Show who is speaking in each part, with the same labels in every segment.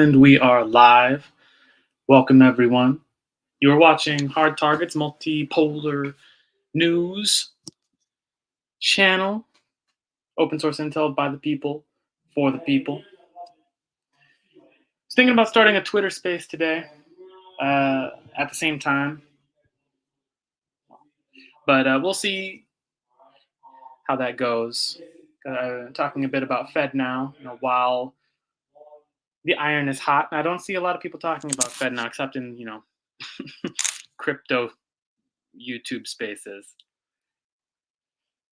Speaker 1: And we are live. Welcome, everyone. You're watching Hard Targets Multipolar News channel, open source intel by the people, for the people. I was thinking about starting a Twitter space today at the same time, but we'll see how that goes. Talking a bit about FedNow, while the iron is hot. I don't see a lot of people talking about FedNow except in, crypto YouTube spaces.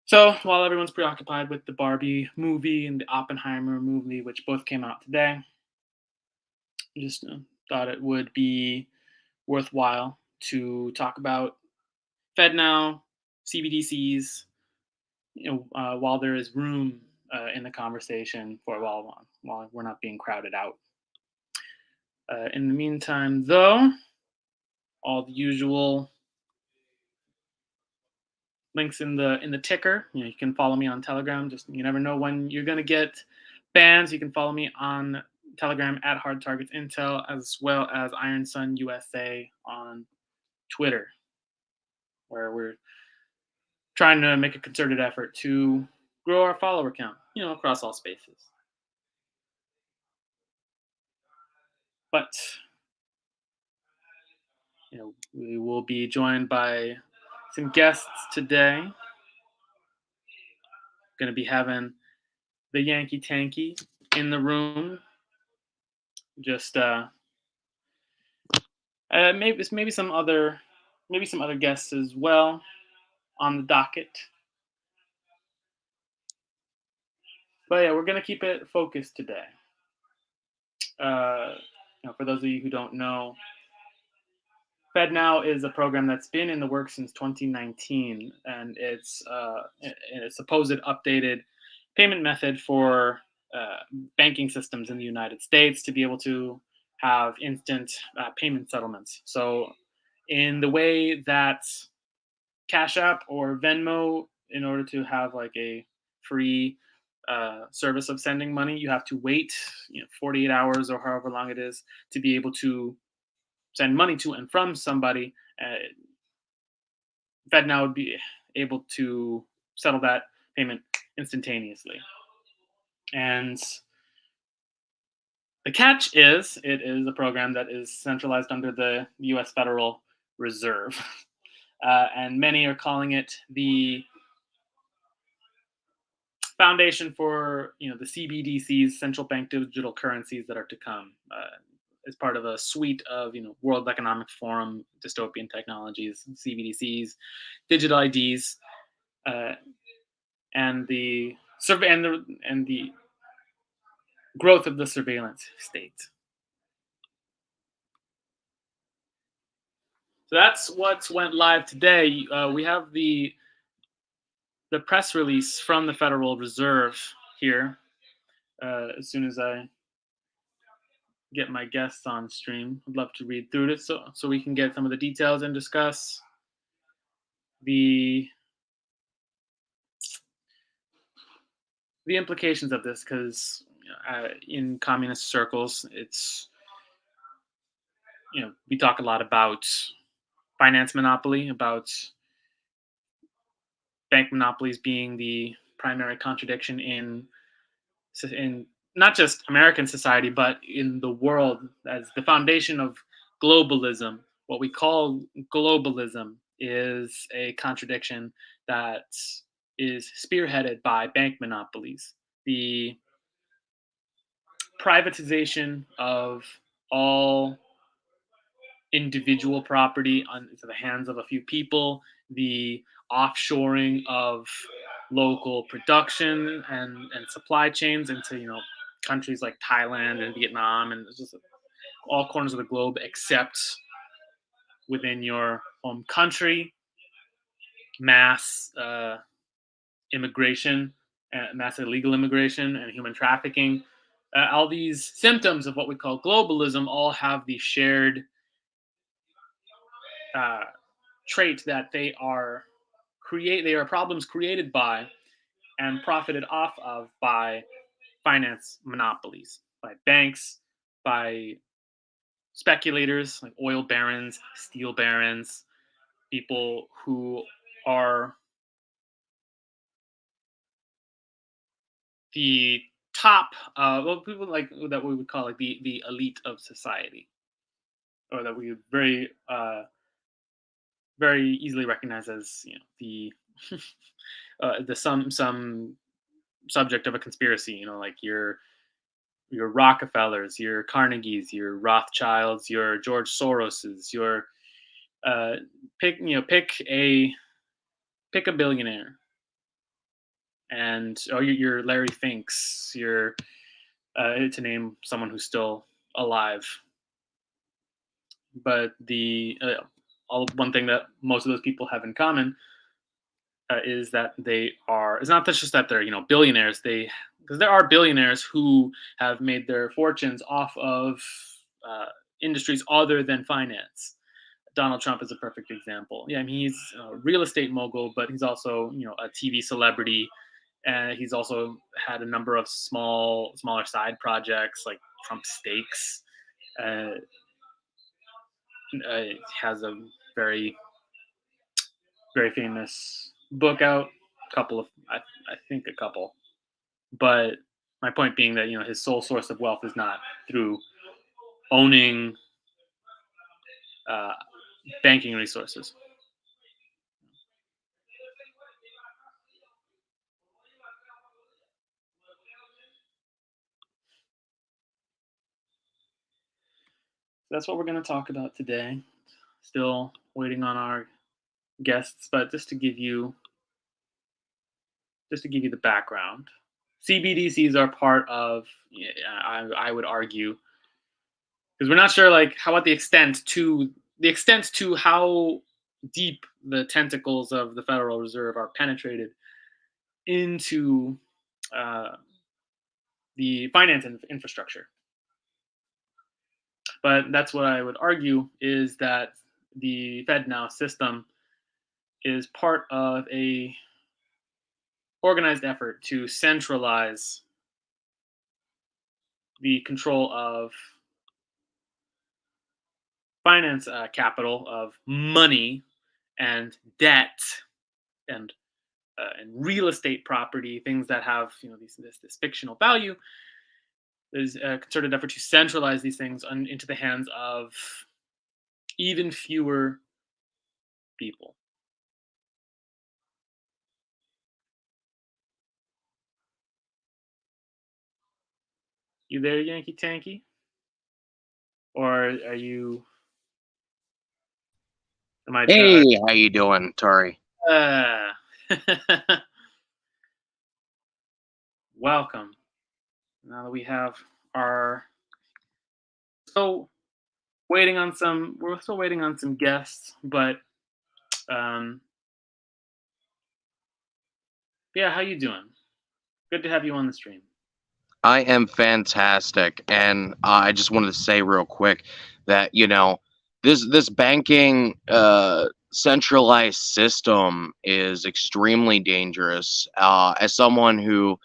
Speaker 1: So while everyone's preoccupied with the Barbie movie and the Oppenheimer movie, which both came out today, I just thought it would be worthwhile to talk about FedNow, CBDCs, while there is room in the conversation for while we're not being crowded out. In the meantime, though, all the usual links in the ticker. You can follow me on Telegram. Just you never know when you're gonna get bans. You can follow me on Telegram at Hard Targets Intel, as well as Iron Sun USA on Twitter, where we're trying to make a concerted effort to grow our follower count, across all spaces. But we will be joined by some guests today. Going to be having the Yankee Tanky in the room. Just maybe some other guests as well on the docket. But yeah, we're gonna keep it focused today. For those of you who don't know, FedNow is a program that's been in the works since 2019, and it's a supposed updated payment method for banking systems in the United States to be able to have instant payment settlements. So, in the way that Cash App or Venmo, in order to have like a free service of sending money, you have to wait 48 hours or however long it is to be able to send money to and from somebody. FedNow would be able to settle that payment instantaneously. And the catch is, it is a program that is centralized under the U.S. Federal Reserve. And many are calling it the foundation for the CBDCs, central bank digital currencies that are to come, as part of a suite of World Economic Forum dystopian technologies, CBDCs, digital IDs, and the growth of the surveillance state. So that's what's went live today. We have the press release from the Federal Reserve here. As soon as I get my guests on stream, I'd love to read through it so we can get some of the details and discuss the implications of this, because in communist circles, it's we talk a lot about finance monopoly, about bank monopolies being the primary contradiction in not just American society, but in the world, as the foundation of globalism. What we call globalism is a contradiction that is spearheaded by bank monopolies. The privatization of all individual property into the hands of a few people, the offshoring of local production and supply chains into countries like Thailand and Vietnam, and just all corners of the globe except within your home country. Mass immigration, mass illegal immigration, and human trafficking. All these symptoms of what we call globalism all have the shared trait that they are problems created by and profited off of by finance monopolies, by banks, by speculators like oil barons, steel barons, people who are the top, well, people like that we would call like the elite of society, or that we would very easily recognize as the the some subject of a conspiracy. Like your Rockefellers, your Carnegies, your Rothschilds, your George Soroses, your uh, pick a billionaire, and your Larry Finks, your to name someone who's still alive. But one thing that most of those people have in common is that they are. It's not just that they're billionaires. Because there are billionaires who have made their fortunes off of uh, industries other than finance. Donald Trump is a perfect example. Yeah, I mean he's a real estate mogul, but he's also a TV celebrity, and he's also had a number of smaller side projects like Trump Steaks. Uh, has a very very famous book out. Couple of I think a couple, but my point being that his sole source of wealth is not through owning uh, banking resources. That's what we're going to talk about today. Still waiting on our guests, but just to give you the background, CBDCs are part of. Yeah, I would argue, because we're not sure like how what the extent to how deep the tentacles of the Federal Reserve are penetrated into uh, the finance infrastructure. But that's what I would argue is that the FedNow system is part of a organized effort to centralize the control of finance capital, of money and debt, and real estate property, things that have this fictional value. There's a concerted effort to centralize these things into the hands of even fewer people. You there, Yankee Tanky? Or are you? Am I?
Speaker 2: Hey, how you doing, Tari?
Speaker 1: Uh, welcome. Now that we have our so we're still waiting on some guests, but um, yeah, how you doing? Good to have you on the stream.
Speaker 2: I am fantastic, and I just wanted to say real quick that this banking centralized system is extremely dangerous. As someone who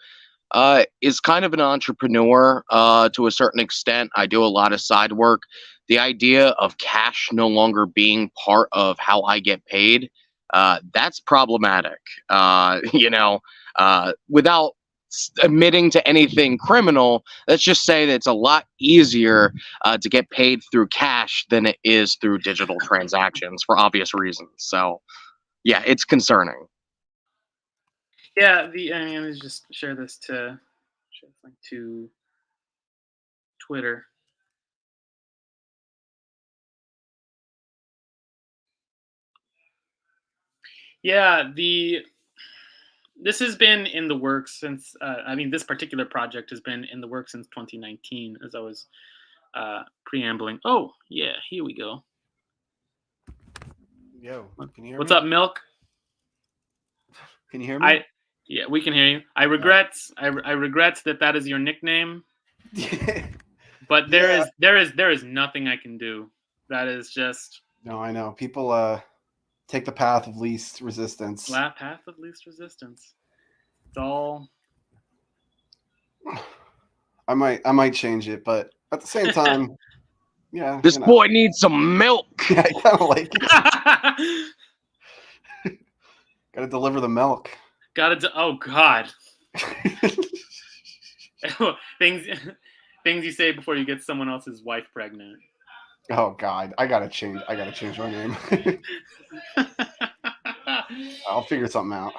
Speaker 2: is kind of an entrepreneur to a certain extent. I do a lot of side work. The idea of cash no longer being part of how I get paid, that's problematic. Without admitting to anything criminal, let's just say that it's a lot easier to get paid through cash than it is through digital transactions for obvious reasons. So, yeah, it's concerning.
Speaker 1: Yeah, I mean, let me just share this link to Twitter. Yeah, the this has been in the works since. I mean, this particular project has been in the works since 2019. As I was preambling. Oh, yeah, here we go.
Speaker 3: Yo, can you hear
Speaker 1: What's
Speaker 3: me?
Speaker 1: up, Milk?
Speaker 3: Can you hear me?
Speaker 1: Yeah, we can hear you. I regret that is your nickname, but
Speaker 3: Yeah.
Speaker 1: there is nothing I can do. That is just
Speaker 3: No, I know. People take the path of least resistance.
Speaker 1: path of least resistance. It's all.
Speaker 3: I might change it, but at the same time, yeah,
Speaker 2: This boy needs some milk.
Speaker 3: Yeah, I kind of like it. Got to deliver the milk.
Speaker 1: Oh God. things you say before you get someone else's wife pregnant.
Speaker 3: Oh God, I gotta change my name. I'll figure something out.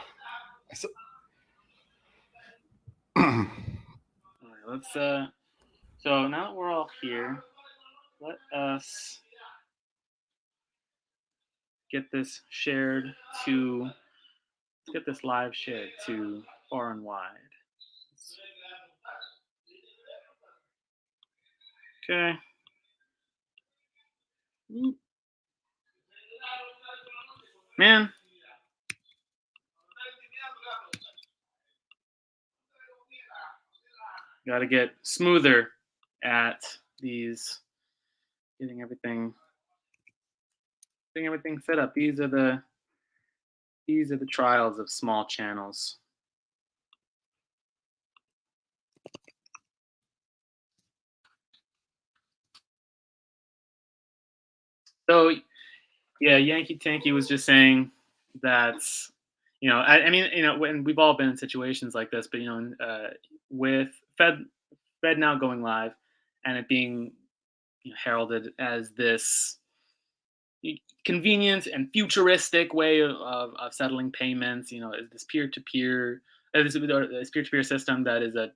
Speaker 1: All right, let's so now that we're all here, let us get this shared to let's get this live shared to far and wide. Okay. Man. Got to get smoother at these getting everything set up. These are the trials of small channels. So yeah, Yankee Tanky was just saying that, I mean, when we've all been in situations like this, but with FedNow going live and it being heralded as this convenient and futuristic way of settling payments, this peer-to-peer this peer-to-peer system that is a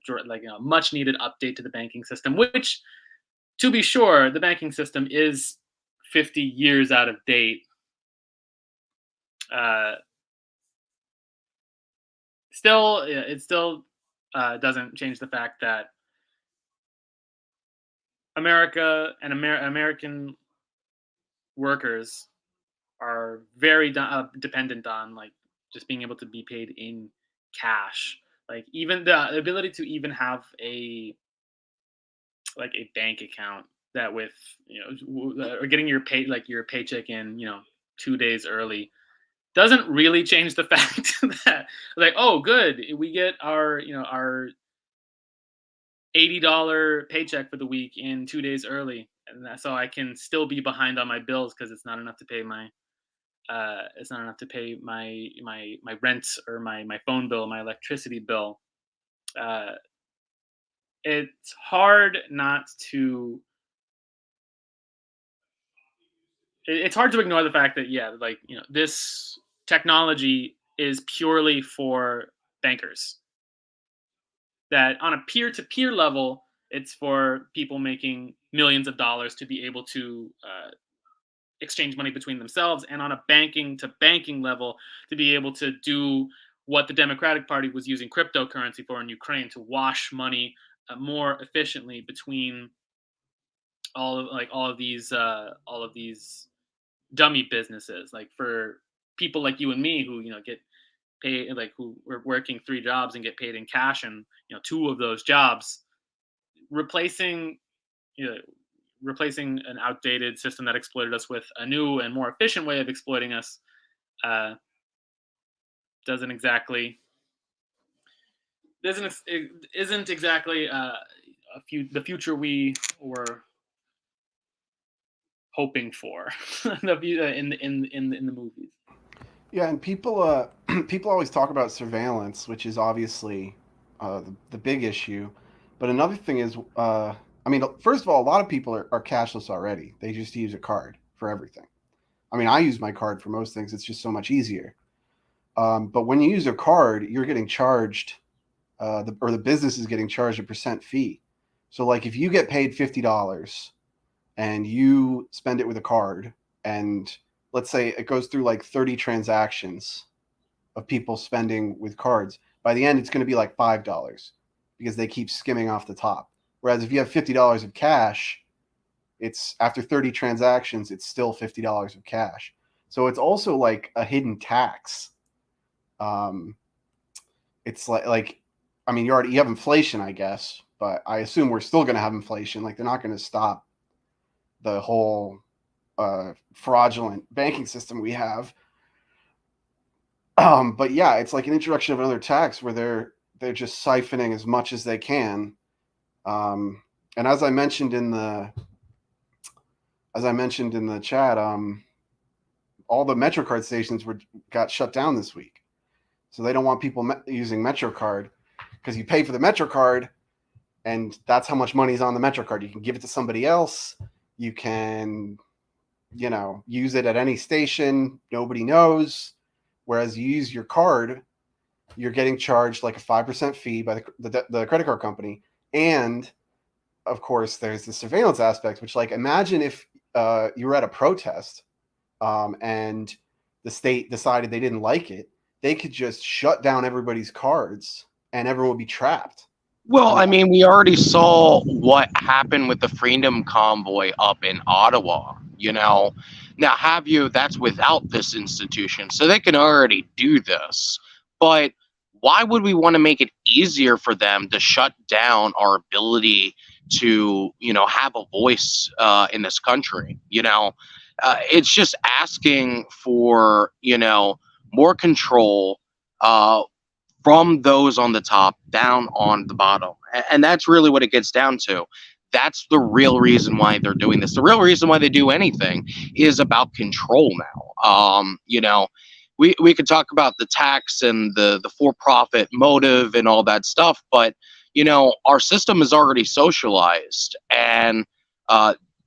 Speaker 1: much needed update to the banking system, which, to be sure, the banking system is 50 years out of date. It still doesn't change the fact that America and American workers are very dependent on just being able to be paid in cash. Like even the ability to even have a bank account that with or getting your paycheck in 2 days early doesn't really change the fact that oh good, we get our our $80 paycheck for the week in 2 days early, and so I can still be behind on my bills because it's not enough to pay my my rent or my phone bill, my electricity bill. It's hard not to it's hard to ignore the fact that this technology is purely for bankers. That on a peer-to-peer level, it's for people making millions of dollars to be able to exchange money between themselves, and on a banking to banking level to be able to do what the Democratic Party was using cryptocurrency for in Ukraine, to wash money more efficiently between all of these dummy businesses, like for people like you and me who get paid, who were working 3 jobs and get paid in cash, and 2 of those jobs, replacing you know, replacing an outdated system that exploited us with a new and more efficient way of exploiting us uh, doesn't exactly doesn't isn't exactly the future we were hoping for in the movies.
Speaker 3: Yeah, and people people always talk about surveillance, which is obviously the big issue. But another thing is, I mean, first of all, a lot of people are cashless already. They just use a card for everything. I mean, I use my card for most things. It's just so much easier. But when you use a card, you're getting charged, or the business is getting charged a percent fee. So, like, if you get paid $50 and you spend it with a card, and let's say it goes through like 30 transactions of people spending with cards, by the end it's going to be like $5 because they keep skimming off the top. Whereas if you have $50 of cash, it's after 30 transactions, it's still $50 of cash. So it's also like a hidden tax. It's like I mean, you have inflation, I guess, but I assume we're still going to have inflation. Like, they're not going to stop the whole fraudulent banking system we have. But yeah, it's like an introduction of another tax where they're just siphoning as much as they can. And as I mentioned in the chat, all the MetroCard stations got shut down this week. So they don't want people using MetroCard because you pay for the MetroCard, and that's how much money is on the MetroCard. You can give it to somebody else. You can, use it at any station. Nobody knows. Whereas you use your card, you're getting charged like a 5% fee by the credit card company. And of course, there's the surveillance aspect, which, like, imagine if you were at a protest and the state decided they didn't like it, they could just shut down everybody's cards and everyone would be trapped.
Speaker 2: Well, I mean, we already saw what happened with the Freedom Convoy up in Ottawa, Now, that's without this institution, so they can already do this. But why would we want to make it easier for them to shut down our ability to, have a voice in this country? It's just asking for, more control from those on the top down on the bottom. And that's really what it gets down to. That's the real reason why they're doing this. The real reason why they do anything is about control now. We could talk about the tax and the for-profit motive and all that stuff, but our system is already socialized, and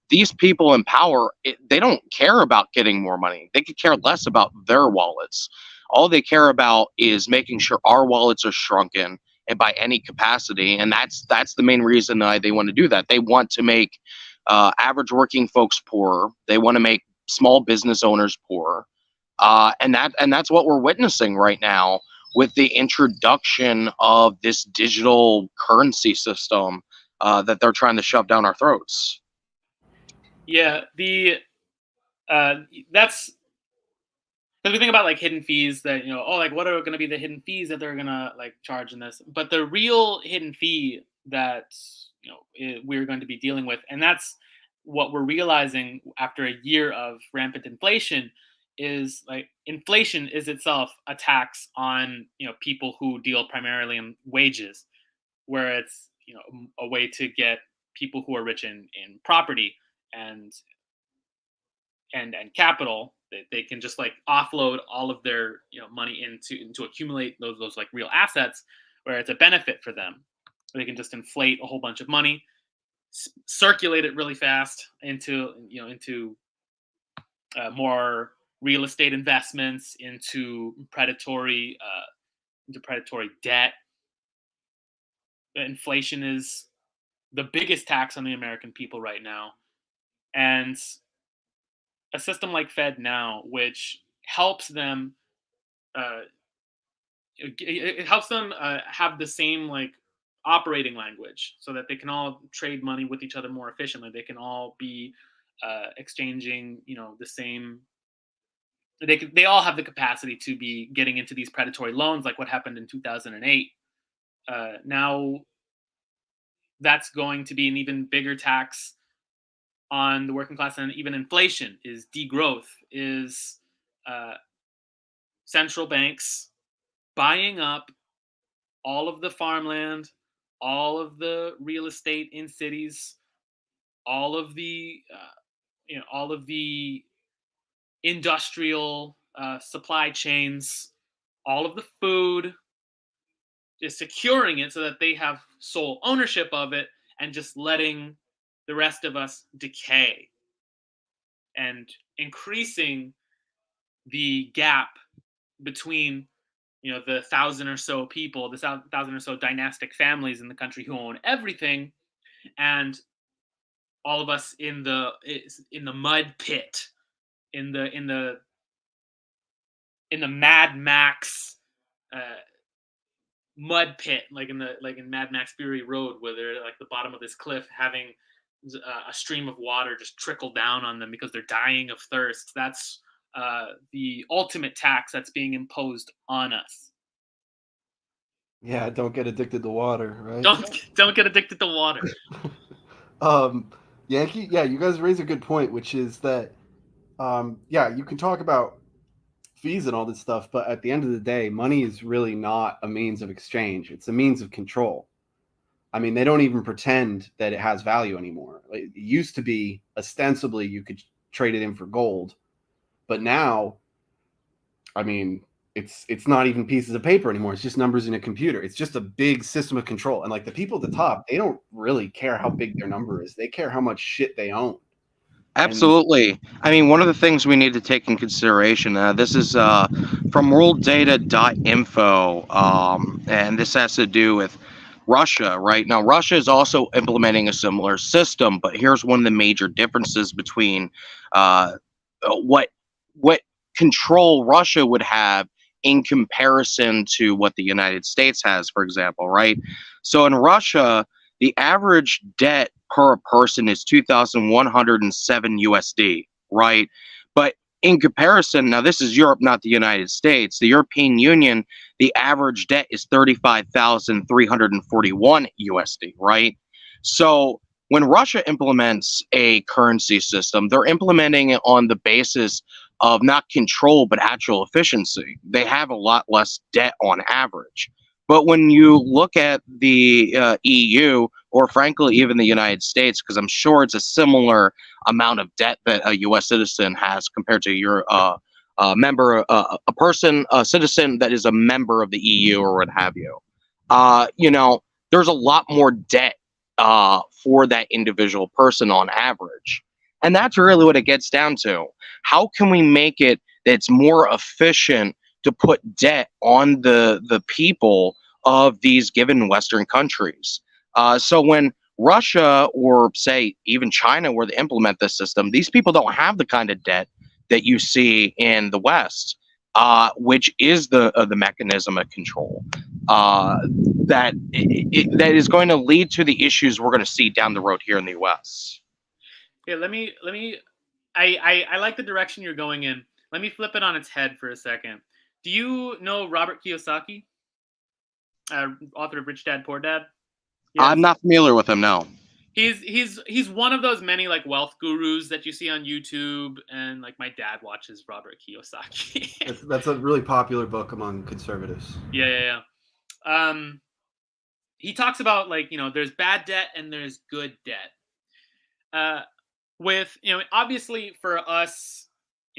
Speaker 2: these people in power, they don't care about getting more money. They could care less about their wallets. All they care about is making sure our wallets are shrunken and by any capacity, and that's the main reason they want to do that. They want to make average working folks poorer. They want to make small business owners poorer, and that's what we're witnessing right now with the introduction of this digital currency system that they're trying to shove down our throats.
Speaker 1: Yeah, that's because we think about like hidden fees that what are going to be the hidden fees that they're going to like charge in this, but the real hidden fee that we're going to be dealing with, and that's what we're realizing after a year of rampant inflation, is like inflation is itself a tax on people who deal primarily in wages, where it's a way to get people who are rich in property and capital. They can just like offload all of their money into accumulate those like real assets, where it's a benefit for them. They can just inflate a whole bunch of money, circulate it really fast into more real estate investments, into predatory debt. Inflation is the biggest tax on the American people right now, and a system like FedNow, which helps them, it helps them have the same like operating language, so that they can all trade money with each other more efficiently. They can all be exchanging, the same. They all have the capacity to be getting into these predatory loans, like what happened in 2008. Now, that's going to be an even bigger tax on the working class, and even inflation is degrowth, is central banks buying up all of the farmland, all of the real estate in cities, all of the industrial supply chains, all of the food, just securing it so that they have sole ownership of it, and just letting the rest of us decay, and increasing the gap between the thousand or so people, the thousand or so dynastic families in the country who own everything, and all of us in the mud pit, in the Mad Max mud pit, like in Mad Max Fury Road, where they're like the bottom of this cliff, having a stream of water just trickle down on them because they're dying of thirst. That's the ultimate tax that's being imposed on us.
Speaker 3: Yeah, don't get addicted to water, right?
Speaker 1: Don't get addicted to water.
Speaker 3: Yankee, yeah, you guys raise a good point, which is that, you can talk about fees and all this stuff, but at the end of the day, money is really not a means of exchange. It's a means of control. I mean, they don't even pretend that it has value anymore. Like, it used to be ostensibly you could trade it in for gold, but now, I mean, it's not even pieces of paper anymore. It's just numbers in a computer. It's just a big system of control. And like the people at the top, they don't really care how big their number is. They care how much shit they own. And
Speaker 2: Absolutely. I mean, one of the things we need to take in consideration, this is from worlddata.info, and this has to do with Russia, right? Now, Russia is also implementing a similar system, but here's one of the major differences between uh, what control Russia would have in comparison to what the United States has, for example, right? So in Russia, the average debt per person is 2,107 USD, right? But in comparison, now this is Europe, not the United States. The European Union, the average debt is 35,341 USD, right? So when Russia implements a currency system, they're implementing it on the basis of not control, but actual efficiency. They have a lot less debt on average. But when you look at the EU, or frankly, even the United States, because I'm sure it's a similar amount of debt that a U.S. citizen has compared to your member, a citizen that is a member of the EU or what have you. There's a lot more debt for that individual person on average. And that's really what it gets down to. How can we make it that it's more efficient to put debt on the people of these given Western countries? So when Russia or say even China were to implement this system, these people don't have the kind of debt that you see in the West, which is the mechanism of control that that is going to lead to the issues we're going to see down the road here in the U.S.
Speaker 1: Yeah, let me. I like the direction you're going in. Let me flip it on its head for a second. Do you know Robert Kiyosaki, author of Rich Dad Poor Dad? Yes.
Speaker 2: I'm not familiar with him, no.
Speaker 1: He's one of those many like wealth gurus that you see on YouTube, and like my dad watches Robert Kiyosaki.
Speaker 3: that's a really popular book among conservatives.
Speaker 1: Yeah. He talks about like there's bad debt and there's good debt. With obviously for us,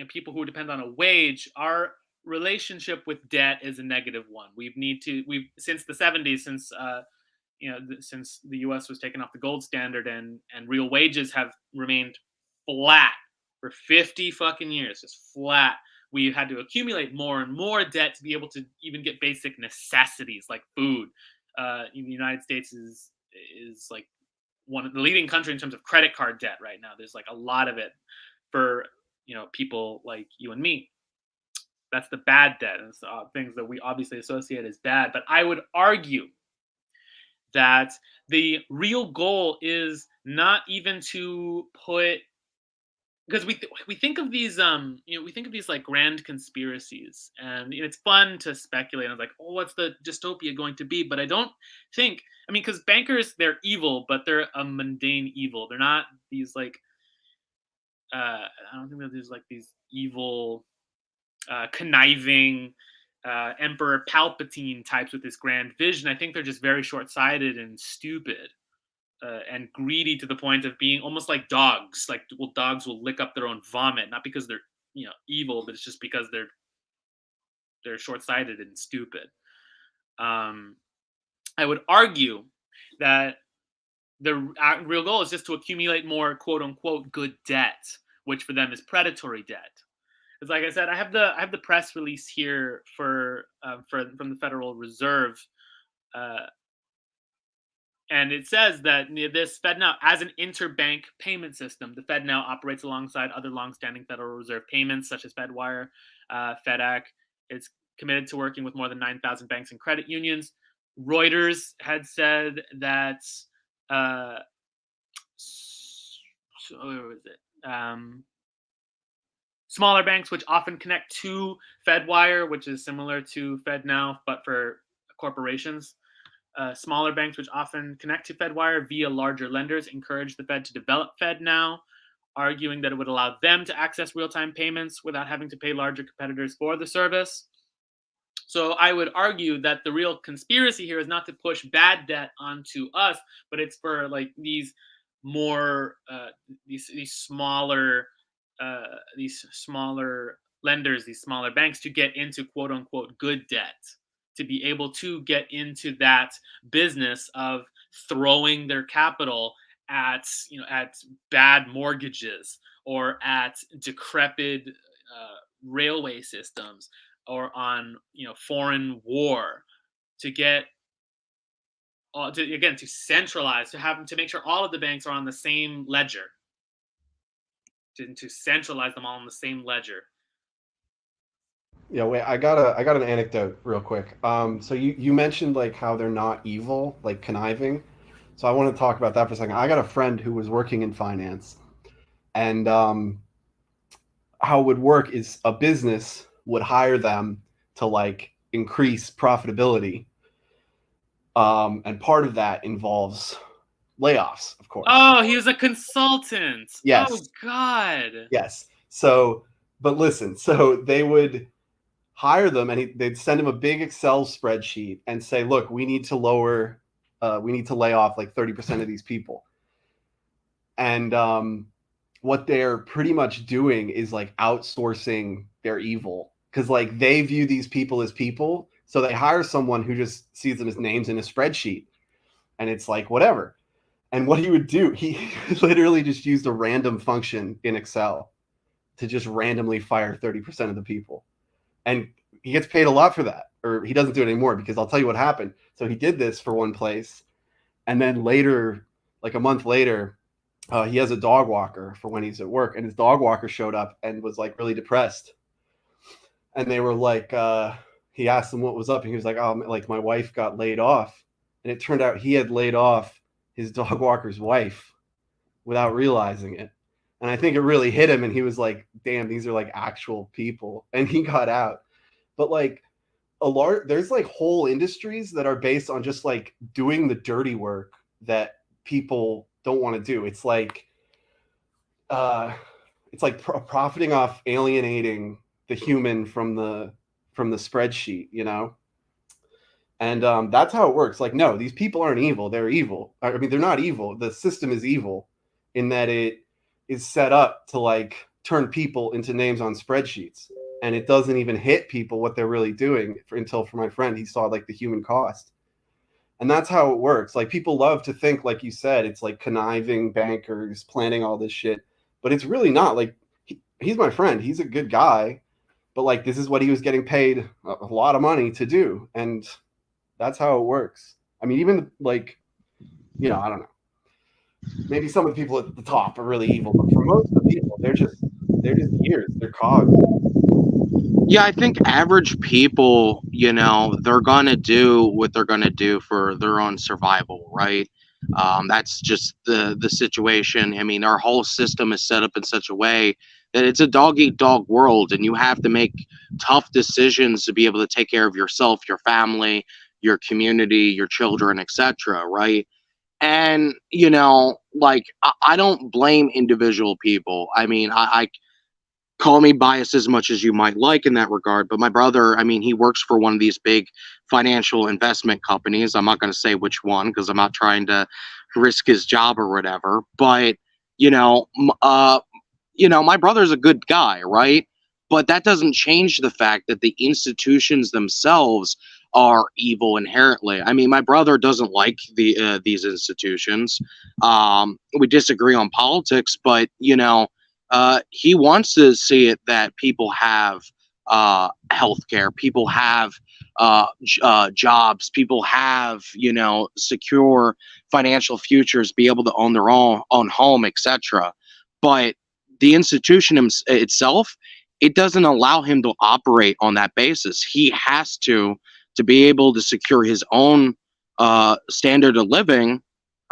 Speaker 1: people who depend on a wage, our relationship with debt is a negative one. We've since the 70s, since the U.S. was taken off the gold standard and real wages have remained flat for 50 fucking years, just flat. We've had to accumulate more and more debt to be able to even get basic necessities like food. In the United States is like one of the leading country in terms of credit card debt right now. There's like a lot of it for people like you and me. That's the bad debt, and things that we obviously associate as bad. But I would argue that the real goal is not even to put, because we think of these we think of these like grand conspiracies, and it's fun to speculate on like, oh, what's the dystopia going to be? But I don't think, because bankers, they're evil, but they're a mundane evil. They're not these like I don't think that there's like these evil conniving Emperor Palpatine types with this grand vision. I think they're just very short-sighted and stupid. And greedy to the point of being almost like dogs. Like, dogs will lick up their own vomit, not because they're evil, but it's just because they're short-sighted and stupid. I would argue that the real goal is just to accumulate more quote unquote good debt, which for them is predatory debt. Because, like I said, I have the press release here from the Federal Reserve. And it says that this FedNow, as an interbank payment system, the FedNow operates alongside other longstanding Federal Reserve payments, such as FedWire, FedEx. It's committed to working with more than 9,000 banks and credit unions. Reuters had said that, where was it? Smaller banks, which often connect to FedWire, which is similar to FedNow, but for corporations. Smaller banks, which often connect to FedWire via larger lenders, encourage the Fed to develop FedNow, arguing that it would allow them to access real-time payments without having to pay larger competitors for the service. So I would argue that the real conspiracy here is not to push bad debt onto us, but it's for like these more these smaller these smaller lenders, these smaller banks to get into quote unquote good debt, to be able to get into that business of throwing their capital at at bad mortgages or at decrepit railway systems or on foreign war, to get to again to centralize, to have to make sure all of the banks are on the same ledger, to centralize them all on the same ledger.
Speaker 3: Yeah, wait, I got an anecdote real quick. So you mentioned like how they're not evil, like conniving. So I want to talk about that for a second. I got a friend who was working in finance, and how it would work is a business would hire them to like increase profitability, and part of that involves layoffs, of course.
Speaker 1: Oh, he was a consultant. Oh
Speaker 3: Yes,
Speaker 1: God.
Speaker 3: yes. So, but listen, so they would hire them, and they'd send him a big Excel spreadsheet and say, "Look, we need to lay off like 30% of these people." And what they're pretty much doing is like outsourcing their evil, because like they view these people as people, so they hire someone who just sees them as names in a spreadsheet, and it's like whatever. And what he would do, he literally just used a random function in Excel to just randomly fire 30% of the people. And he gets paid a lot for that, or he doesn't do it anymore, because I'll tell you what happened. So he did this for one place, and then later, like a month later, he has a dog walker for when he's at work, and his dog walker showed up and was like really depressed. And they were like, he asked him what was up, and he was like, "Oh, like my wife got laid off," and it turned out he had laid off his dog walker's wife without realizing it. And I think it really hit him, and he was like, "Damn, these are like actual people," and he got out. But like there's like whole industries that are based on just like doing the dirty work that people don't want to do. Uh it's like profiting off alienating the human from the spreadsheet, you know. And that's how it works. Like, no, these people aren't evil, they're evil. I mean, they're not evil, the system is evil in that it is set up to like turn people into names on spreadsheets, and it doesn't even hit people what they're really doing until, for my friend, he saw like the human cost. And that's how it works. Like, people love to think, like you said, it's like conniving bankers planning all this shit, but it's really not. Like, he's my friend, he's a good guy, but like this is what he was getting paid a lot of money to do, and that's how it works. I mean, even like, I don't know, maybe some of the people at the top are really evil, but for most of the people, they're just gears, they're cogs.
Speaker 2: Yeah, I think average people, they're gonna do what they're gonna do for their own survival, right? That's just the situation. I mean, our whole system is set up in such a way that it's a dog eat dog world, and you have to make tough decisions to be able to take care of yourself, your family, your community, your children, etc. Right? And like I don't blame individual people. I mean, I call me biased as much as you might like in that regard, but my brother, I mean, he works for one of these big financial investment companies. I'm not going to say which one because I'm not trying to risk his job or whatever. But you know, my brother's a good guy, right? But that doesn't change the fact that the institutions themselves are evil inherently. I mean, my brother doesn't like these institutions. We disagree on politics, but he wants to see it that people have healthcare, people have jobs, people have secure financial futures, be able to own their own home, etc. But the institution itself, it doesn't allow him to operate on that basis. He has to be able to secure his own standard of living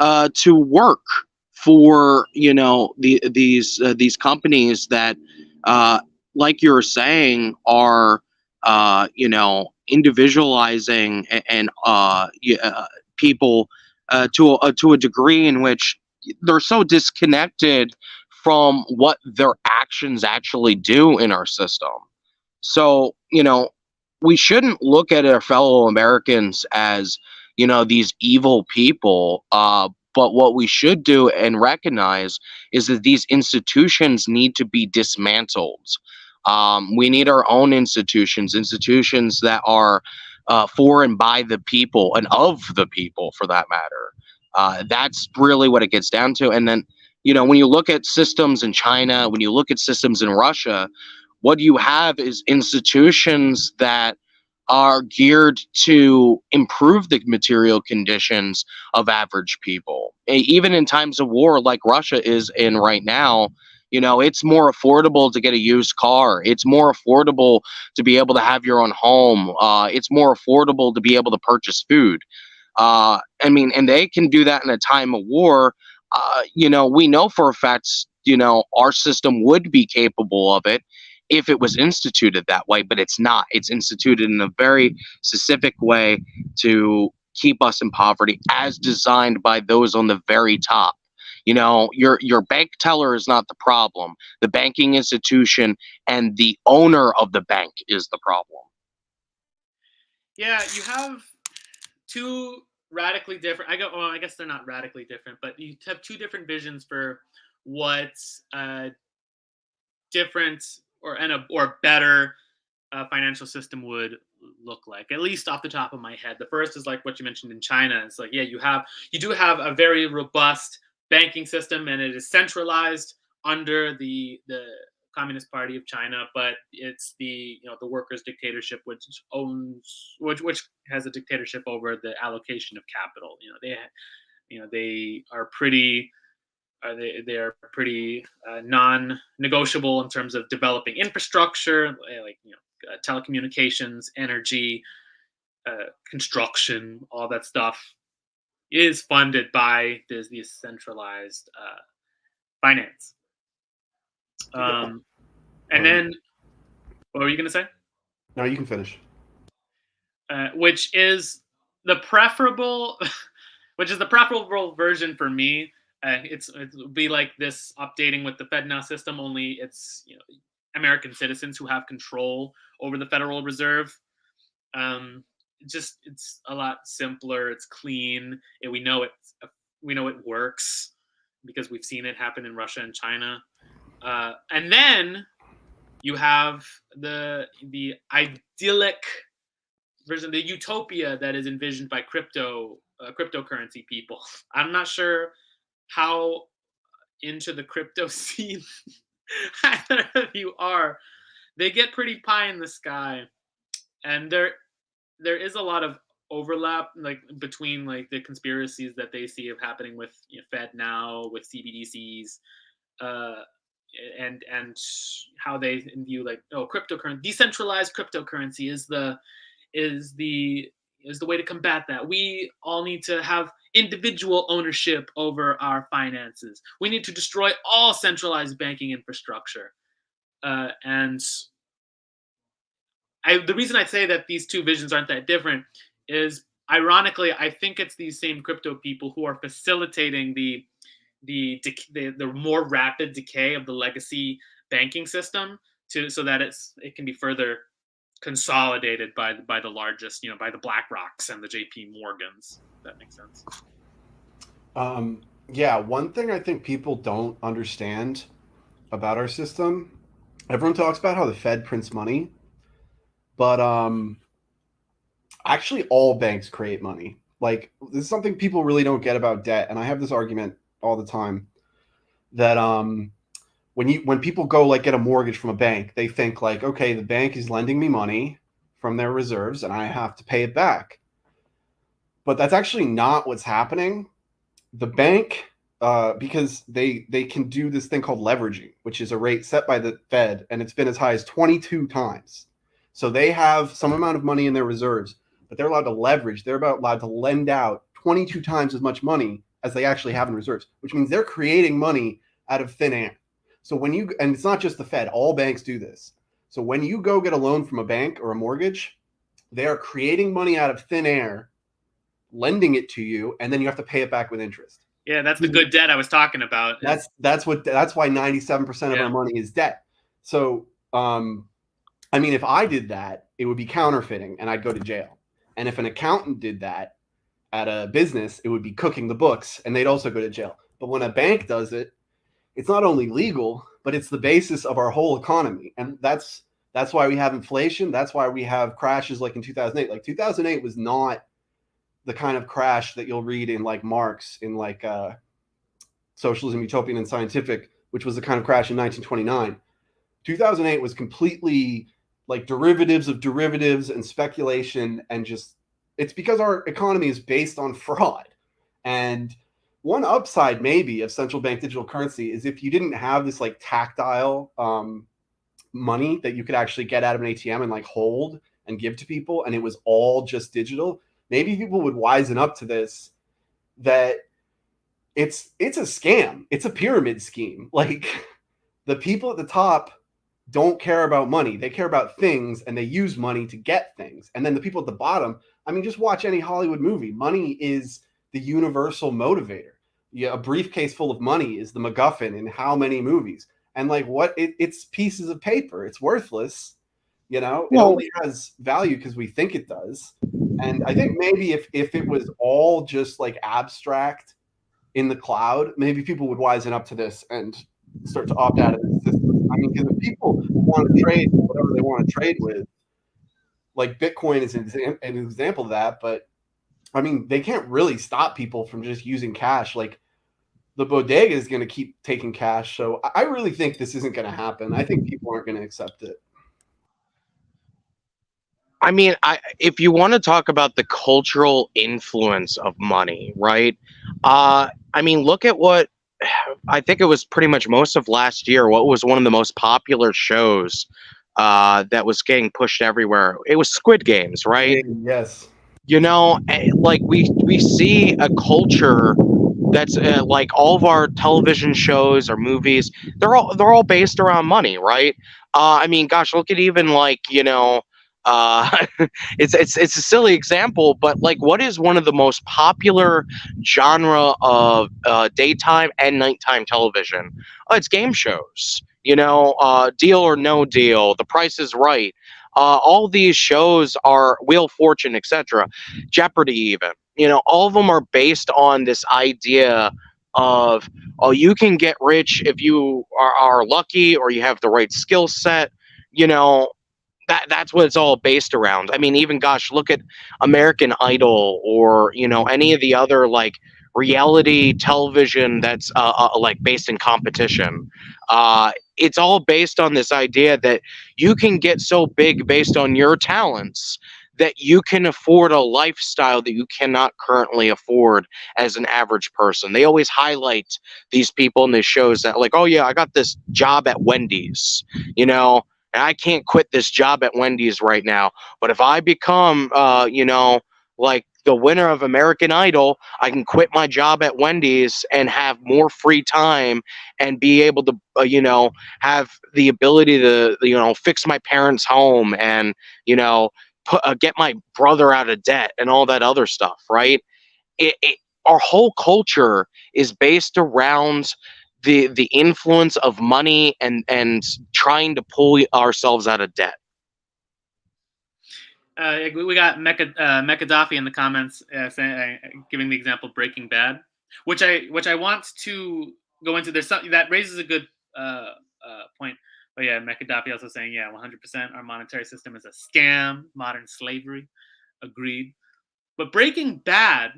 Speaker 2: to work for these companies that like you were saying are individualizing and people to a degree in which they're so disconnected from what their actions actually do in our system. So we shouldn't look at our fellow Americans as, these evil people. But what we should do and recognize is that these institutions need to be dismantled. We need our own institutions that are for and by the people and of the people, for that matter. That's really what it gets down to. And then, when you look at systems in China, when you look at systems in Russia, what you have is institutions that are geared to improve the material conditions of average people. Even in times of war, like Russia is in right now, it's more affordable to get a used car. It's more affordable to be able to have your own home. It's more affordable to be able to purchase food. And they can do that in a time of war. We know for a fact, our system would be capable of it if it was instituted that way, but it's not. It's instituted in a very specific way to keep us in poverty, as designed by those on the very top. Your bank teller is not the problem. The banking institution and the owner of the bank is the problem.
Speaker 1: Yeah, you have two radically different. I guess they're not radically different, but you have two different visions for what different or better financial system would look like, at least off the top of my head. The first is like what you mentioned in China. It's like, yeah, you do have a very robust banking system, and it is centralized under the Communist Party of China, but it's the workers' dictatorship which has a dictatorship over the allocation of capital. They are pretty they are pretty non-negotiable in terms of developing infrastructure, like telecommunications, energy, construction. All that stuff is funded by this centralized finance. And then, what were you going to say?
Speaker 3: No, you can finish.
Speaker 1: Which is the preferable version for me. It would be like this updating with the FedNow system, only it's American citizens who have control over the Federal Reserve. It's a lot simpler. It's clean. We know it works because we've seen it happen in Russia and China. And then you have the idyllic version, the utopia that is envisioned by cryptocurrency people. I'm not sure how into the crypto scene either of you are. They get pretty pie in the sky, and there is a lot of overlap, like between like the conspiracies that they see of happening with FedNow, with CBDCs, and how they view like cryptocurrency, decentralized cryptocurrency is the way to combat that. We all need to have individual ownership over our finances. We need to destroy all centralized banking infrastructure. And the reason I say that these two visions aren't that different is, ironically, I think it's these same crypto people who are facilitating the more rapid decay of the legacy banking system so that it can be further consolidated by the largest, by the BlackRocks and the JP Morgans. If that makes sense.
Speaker 3: Yeah, one thing I think people don't understand about our system, everyone talks about how the Fed prints money, but actually all banks create money. Like, this is something people really don't get about debt, and I have this argument all the time that when people go like get a mortgage from a bank, they think like, okay, the bank is lending me money from their reserves and I have to pay it back. But that's actually not what's happening. The bank, because they can do this thing called leveraging, which is a rate set by the Fed, and it's been as high as 22 times. So they have some amount of money in their reserves, but they're allowed to leverage. They're allowed to lend out 22 times as much money as they actually have in reserves, which means they're creating money out of thin air. So and it's not just the Fed, all banks do this. So when you go get a loan from a bank or a mortgage, they are creating money out of thin air, lending it to you, and then you have to pay it back with interest.
Speaker 1: Yeah, that's the good debt I was talking about.
Speaker 3: That's why 97% of our money is debt. So I mean, if I did that, it would be counterfeiting and I'd go to jail. And if an accountant did that at a business, it would be cooking the books and they'd also go to jail. But when a bank does it, it's not only legal, but it's the basis of our whole economy. And that's why we have inflation. That's why we have crashes like in 2008. Like 2008 was not the kind of crash that you'll read in like Marx in like Socialism, Utopian, and Scientific, which was the kind of crash in 1929. 2008 was completely like derivatives of derivatives and speculation, and just it's because our economy is based on fraud. And one upside maybe of central bank digital currency is if you didn't have this like tactile money that you could actually get out of an ATM and like hold and give to people, and it was all just digital, maybe people would wisen up to this, that it's a scam. It's a pyramid scheme. Like the people at the top don't care about money. They care about things and they use money to get things. And then the people at the bottom, I mean, just watch any Hollywood movie. Money is the universal motivator. Yeah, a briefcase full of money is the MacGuffin in how many movies? And like it's pieces of paper. It's worthless. You know, it only has value because we think it does. And I think maybe if it was all just like abstract in the cloud, maybe people would wisen up to this and start to opt out of the system. I mean, because if people want to trade whatever they want to trade with, like Bitcoin is an example of that, but I mean, they can't really stop people from just using cash. Like the bodega is going to keep taking cash. So I really think this isn't going to happen. I think people aren't going to accept it.
Speaker 2: I mean, if you want to talk about the cultural influence of money, right? I mean, look at what I think it was pretty much most of last year. What was one of the most popular shows that was getting pushed everywhere? It was Squid Games, right?
Speaker 3: Yes.
Speaker 2: You know, like we see a culture that's like all of our television shows or movies. They're all based around money, right? I mean, gosh, look at even like uh, it's a silly example, but like, what is one of the most popular genre of daytime and nighttime television? Oh, it's game shows. You know, Deal or No Deal, The Price is Right. All these shows are Wheel of Fortune, etc. Jeopardy, even. You know, all of them are based on this idea of, oh, you can get rich if you are lucky or you have the right skill set. You know, that's what it's all based around. I mean, even gosh, look at American Idol or any of the other like reality television that's like based in competition. It's all based on this idea that you can get so big based on your talents that you can afford a lifestyle that you cannot currently afford as an average person. They always highlight these people in these shows that like, oh yeah, I got this job at Wendy's, and I can't quit this job at Wendy's right now. But if I become, like the winner of American Idol, I can quit my job at Wendy's and have more free time and be able to, have the ability to, fix my parents' home and, get my brother out of debt and all that other stuff, right? Our whole culture is based around the influence of money and trying to pull ourselves out of debt.
Speaker 1: We got Mechadafi in the comments giving the example of Breaking Bad, which I want to go into. There's something that raises a good point. But yeah, Mechadafi also saying, yeah, 100% our monetary system is a scam, modern slavery. Agreed. But Breaking Bad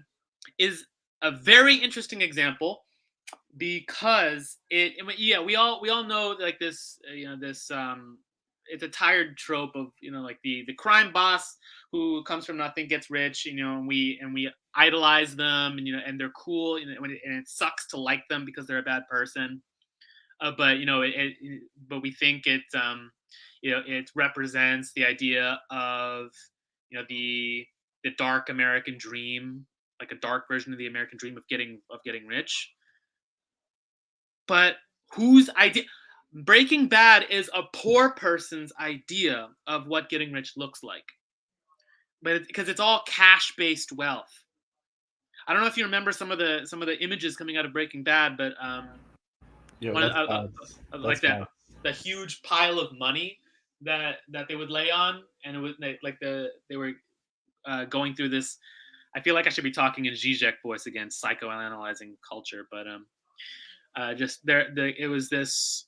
Speaker 1: is a very interesting example because we all know like this it's a tired trope of like the crime boss who comes from nothing gets rich, and we idolize them, and they're cool, and it sucks to like them because they're a bad person, but but we think it represents the idea of the dark American dream, like a dark version of the American dream of getting rich. But whose idea? Breaking Bad is a poor person's idea of what getting rich looks like, but because it's all cash-based wealth. I don't know if you remember some of the images coming out of Breaking Bad, but like that huge pile of money that they would lay on, and it was like they were going through this. I feel like I should be talking in Zizek voice again, psychoanalyzing culture, but just it was this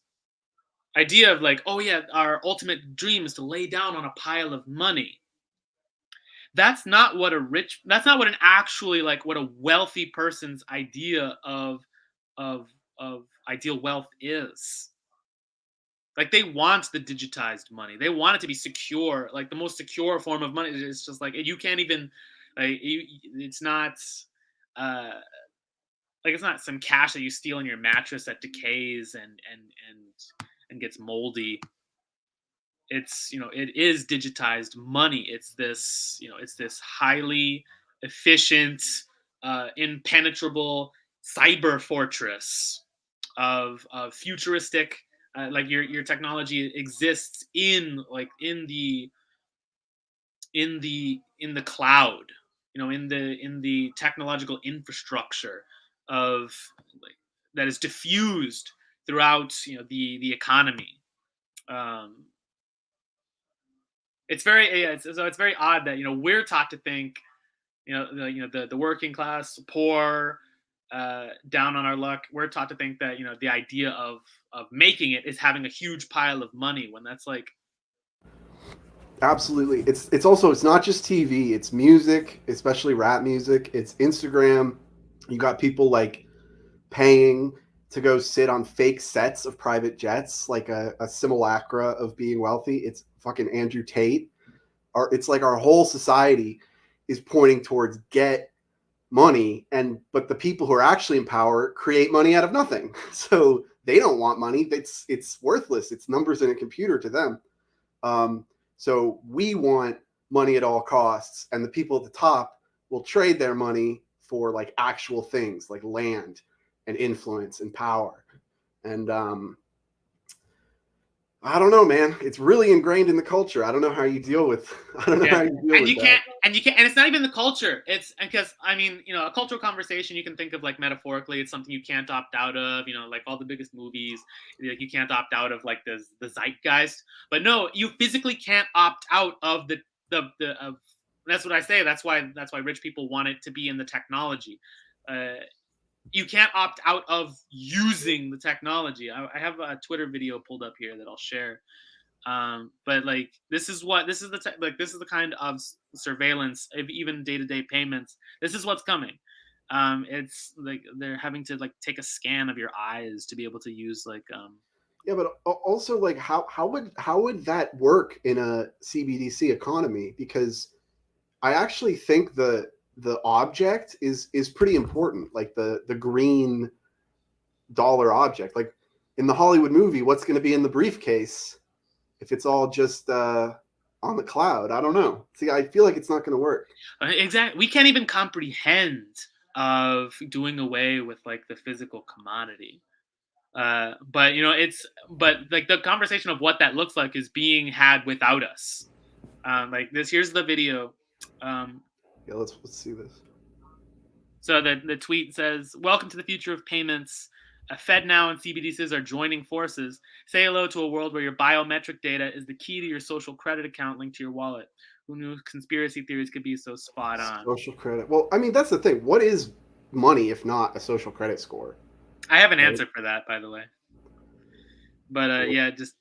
Speaker 1: idea of like, oh yeah, our ultimate dream is to lay down on a pile of money. That's not what that's not what an actually like what a wealthy person's idea of ideal wealth is. Like they want the digitized money. They want it to be secure, like the most secure form of money. It's just like you can't even like it's not uh like it's not some cash that you steal in your mattress that decays and gets moldy. It's it is digitized money. It's this it's this highly efficient, impenetrable cyber fortress of futuristic like your technology exists in like in the cloud, in the technological infrastructure of like that is diffused throughout the economy. um it's very it's very odd that we're taught to think the working class poor, down on our luck, we're taught to think that the idea of making it is having a huge pile of money, when that's like
Speaker 3: Absolutely. It's also, it's not just TV, it's music, especially rap music, it's Instagram. You got people like paying to go sit on fake sets of private jets, like a simulacra of being wealthy. It's fucking Andrew Tate. It's like our whole society is pointing towards get money, but the people who are actually in power create money out of nothing. So they don't want money. It's worthless. It's numbers in a computer to them. So we want money at all costs, and the people at the top will trade their money for like actual things like land and influence and power. And I don't know, man. It's really ingrained in the culture. I don't know how you deal with. I don't know how you deal with that.
Speaker 1: And it's not even the culture. It's because I mean, a cultural conversation you can think of like metaphorically. It's something you can't opt out of. Like all the biggest movies, like you can't opt out of like the zeitgeist. But no, you physically can't opt out of the that's what I say. That's why rich people want it to be in the technology. You can't opt out of using the technology. I have a Twitter video pulled up here that I'll share. But like this is the kind of surveillance of even day-to-day payments. This is what's coming. It's like they're having to like take a scan of your eyes to be able to use like
Speaker 3: yeah, but also like how would that work in a CBDC economy? Because I actually think the object is pretty important, like the green dollar object. Like in the Hollywood movie, what's going to be in the briefcase if it's all just on the cloud? I don't know. See, I feel like it's not going to work.
Speaker 1: Exactly. We can't even comprehend of doing away with like the physical commodity. But but like the conversation of what that looks like is being had without us. Like this, here's the video.
Speaker 3: Yeah, let's see this.
Speaker 1: So the tweet says, "Welcome to the future of payments. FedNow and CBDCs are joining forces. Say hello to a world where your biometric data is the key to your social credit account linked to your wallet. Who knew conspiracy theories could be so spot on?"
Speaker 3: Social credit. Well, I mean, that's the thing. What is money if not a social credit score?
Speaker 1: I have an answer for that, by the way. But yeah, just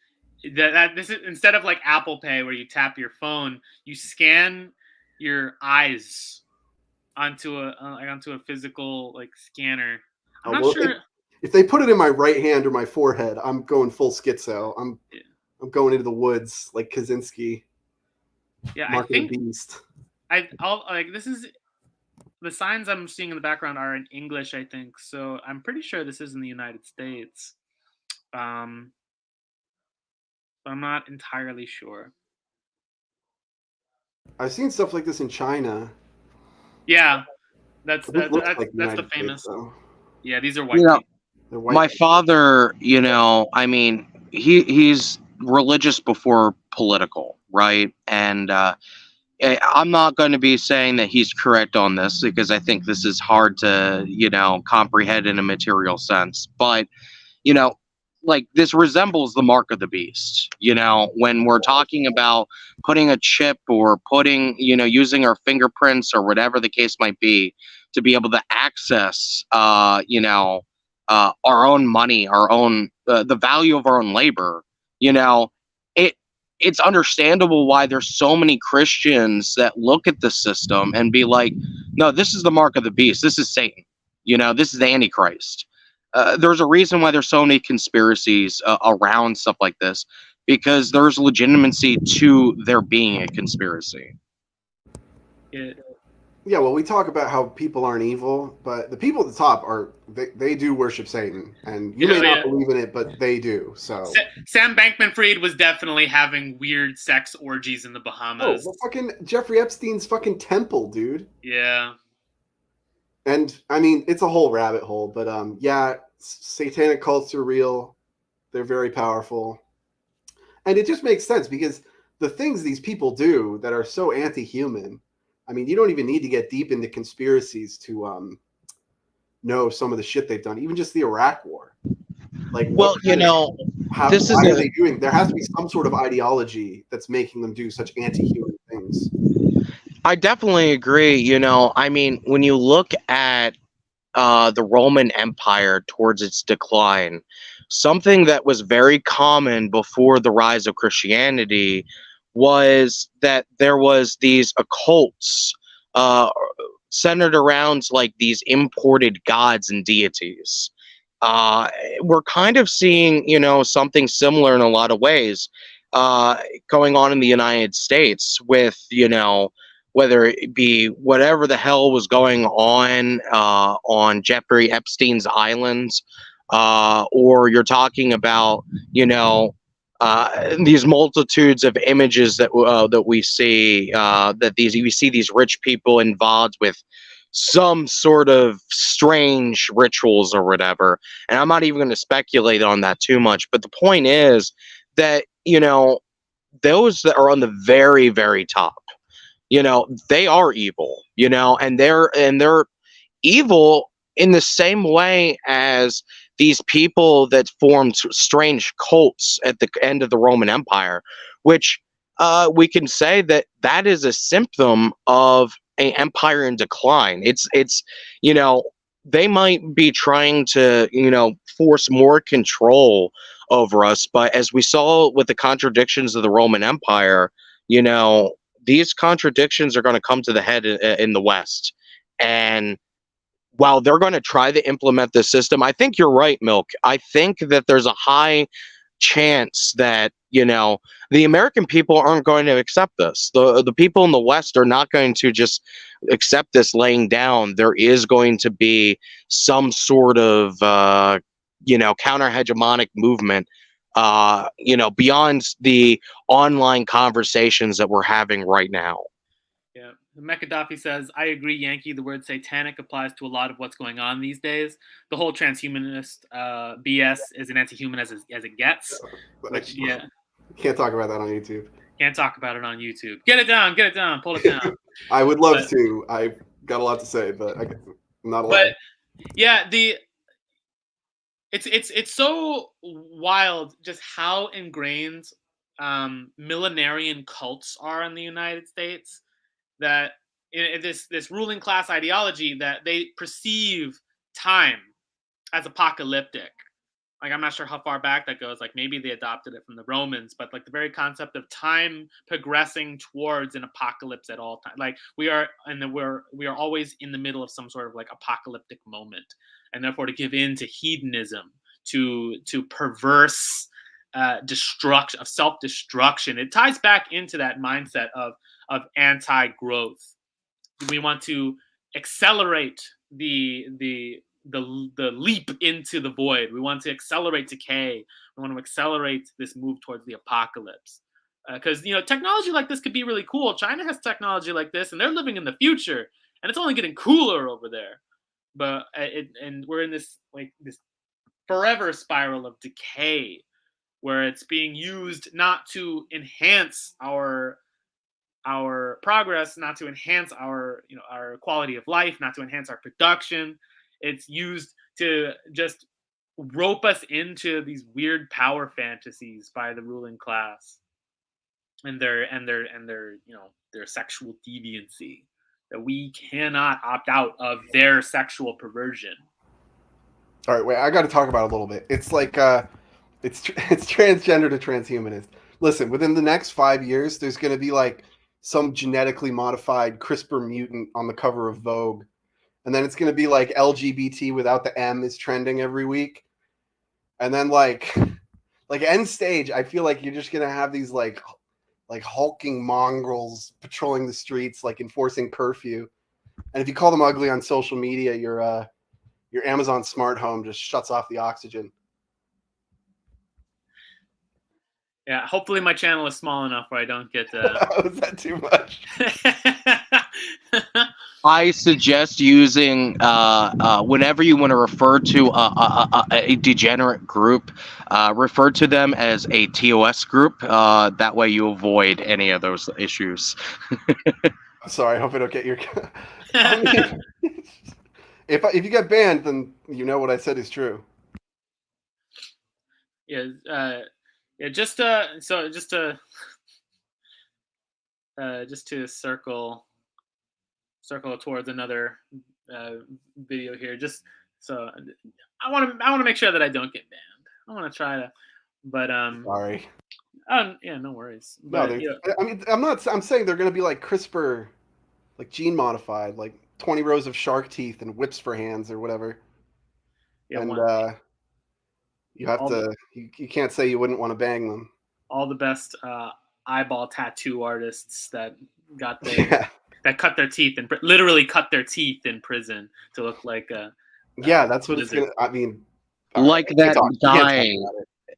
Speaker 1: this is instead of like Apple Pay where you tap your phone, you scan your eyes onto a physical like scanner. I'm not sure
Speaker 3: if they put it in my right hand or my forehead, I'm going full schizo. I'm going into the woods like Kaczynski.
Speaker 1: Yeah,
Speaker 3: Mark
Speaker 1: I think
Speaker 3: the Beast.
Speaker 1: I'll like this is the signs I'm seeing in the background are in English, I think. So I'm pretty sure this is in the United States. But I'm not entirely sure.
Speaker 3: I've seen stuff like this in China.
Speaker 1: Yeah, that's the famous.
Speaker 3: States,
Speaker 1: yeah, these are white people.
Speaker 3: They're white
Speaker 2: My father, I mean, he's religious before political, right? And I'm not going to be saying that he's correct on this because I think this is hard to, comprehend in a material sense. But, like this resembles the mark of the beast. When we're talking about putting a chip or putting, using our fingerprints or whatever the case might be to be able to access, our own money, our own, the value of our own labor. You know, it it's understandable why there's so many Christians that look at the system and be like, no, this is the mark of the beast. This is Satan. This is the Antichrist. There's a reason why there's so many conspiracies around stuff like this, because there's legitimacy to there being a conspiracy.
Speaker 3: Yeah, well, we talk about how people aren't evil, but the people at the top they do worship Satan, and you may not believe in it, but they do. So
Speaker 1: Sam Bankman-Fried was definitely having weird sex orgies in the Bahamas.
Speaker 3: Oh, fucking Jeffrey Epstein's fucking temple, dude.
Speaker 1: Yeah.
Speaker 3: And I mean, it's a whole rabbit hole, but yeah, satanic cults are real. They're very powerful. And it just makes sense because the things these people do that are so anti-human, I mean, you don't even need to get deep into conspiracies to know some of the shit they've done, even just the Iraq war. Like,
Speaker 2: well,
Speaker 3: why are they doing? There has to be some sort of ideology that's making them do such anti-human things.
Speaker 2: I definitely agree. I mean, when you look at the Roman Empire towards its decline, something that was very common before the rise of Christianity was that there was these occults centered around like these imported gods and deities. We're kind of seeing, something similar in a lot of ways going on in the United States with, whether it be whatever the hell was going on Jeffrey Epstein's islands, or you're talking about, these multitudes of images that we see, we see these rich people involved with some sort of strange rituals or whatever. And I'm not even going to speculate on that too much. But the point is that, those that are on the very, very top, they are evil, and they're evil in the same way as these people that formed strange cults at the end of the Roman Empire, which we can say that is a symptom of an empire in decline. It's they might be trying to force more control over us, but as we saw with the contradictions of the Roman Empire, these contradictions are going to come to the head in the West. And while they're going to try to implement this system, I think you're right, Milk. I think that there's a high chance that, the American people aren't going to accept this. The people in the West are not going to just accept this laying down. There is going to be some sort of, counter-hegemonic movement, beyond the online conversations that we're having right now.
Speaker 1: Yeah. McAdophy says, I agree, Yankee. The word satanic applies to a lot of what's going on these days. The whole transhumanist BS is an anti-human as it gets. Which, yeah.
Speaker 3: Can't talk about that on YouTube.
Speaker 1: Can't talk about it on YouTube. Get it down, pull it down.
Speaker 3: I would love to. I've got a lot to say, but I'm not allowed.
Speaker 1: But yeah, it's so wild just how ingrained millenarian cults are in the United States, that in this ruling class ideology that they perceive time as apocalyptic. Like, I'm not sure how far back that goes. Like, maybe they adopted it from the Romans, but like the very concept of time progressing towards an apocalypse at all time. Like, we are always in the middle of some sort of like apocalyptic moment, and therefore to give in to hedonism, to perverse destruction, of self-destruction. It ties back into that mindset of anti-growth. We want to accelerate the leap into the void. We want to accelerate decay. We want to accelerate this move towards the apocalypse. Because technology like this could be really cool. China has technology like this, and they're living in the future, and it's only getting cooler over there. But and we're in this forever spiral of decay, where it's being used not to enhance our progress, not to enhance our quality of life, not to enhance our production. It's used to just rope us into these weird power fantasies by the ruling class and their their sexual deviancy, that we cannot opt out of their sexual perversion.
Speaker 3: All right, wait. I got to talk about it a little bit. It's like it's transgender to transhumanist. Listen, within the next 5 years, there's going to be like some genetically modified CRISPR mutant on the cover of Vogue, and then it's going to be like LGBT without the M is trending every week, and then like end stage, I feel like you're just going to have these like hulking mongrels patrolling the streets, like enforcing curfew, and if you call them ugly on social media, your Amazon smart home just shuts off the oxygen.
Speaker 1: Yeah, hopefully my channel is small enough where I don't get.
Speaker 3: Was that too much?
Speaker 2: I suggest using whenever you want to refer to a degenerate group, refer to them as a TOS group. That way you avoid any of those issues.
Speaker 3: Sorry, I hope I don't get your. I mean, if you get banned, then you know what I said is true.
Speaker 1: Yeah, just to circle towards another video here. Just so I want to make sure that I don't get banned. I want to try to, but
Speaker 3: Sorry.
Speaker 1: Yeah, no worries. But,
Speaker 3: No, I mean, I'm saying they're going to be like CRISPR, like gene modified, like 20 rows of shark teeth and whips for hands or whatever.
Speaker 1: Yeah,
Speaker 3: and you have to. You can't say you wouldn't want to bang them.
Speaker 1: All the best eyeball tattoo artists that got their that cut their teeth and literally cut their teeth in prison to look like
Speaker 3: yeah, that's what it's gonna. I mean,
Speaker 2: like that guy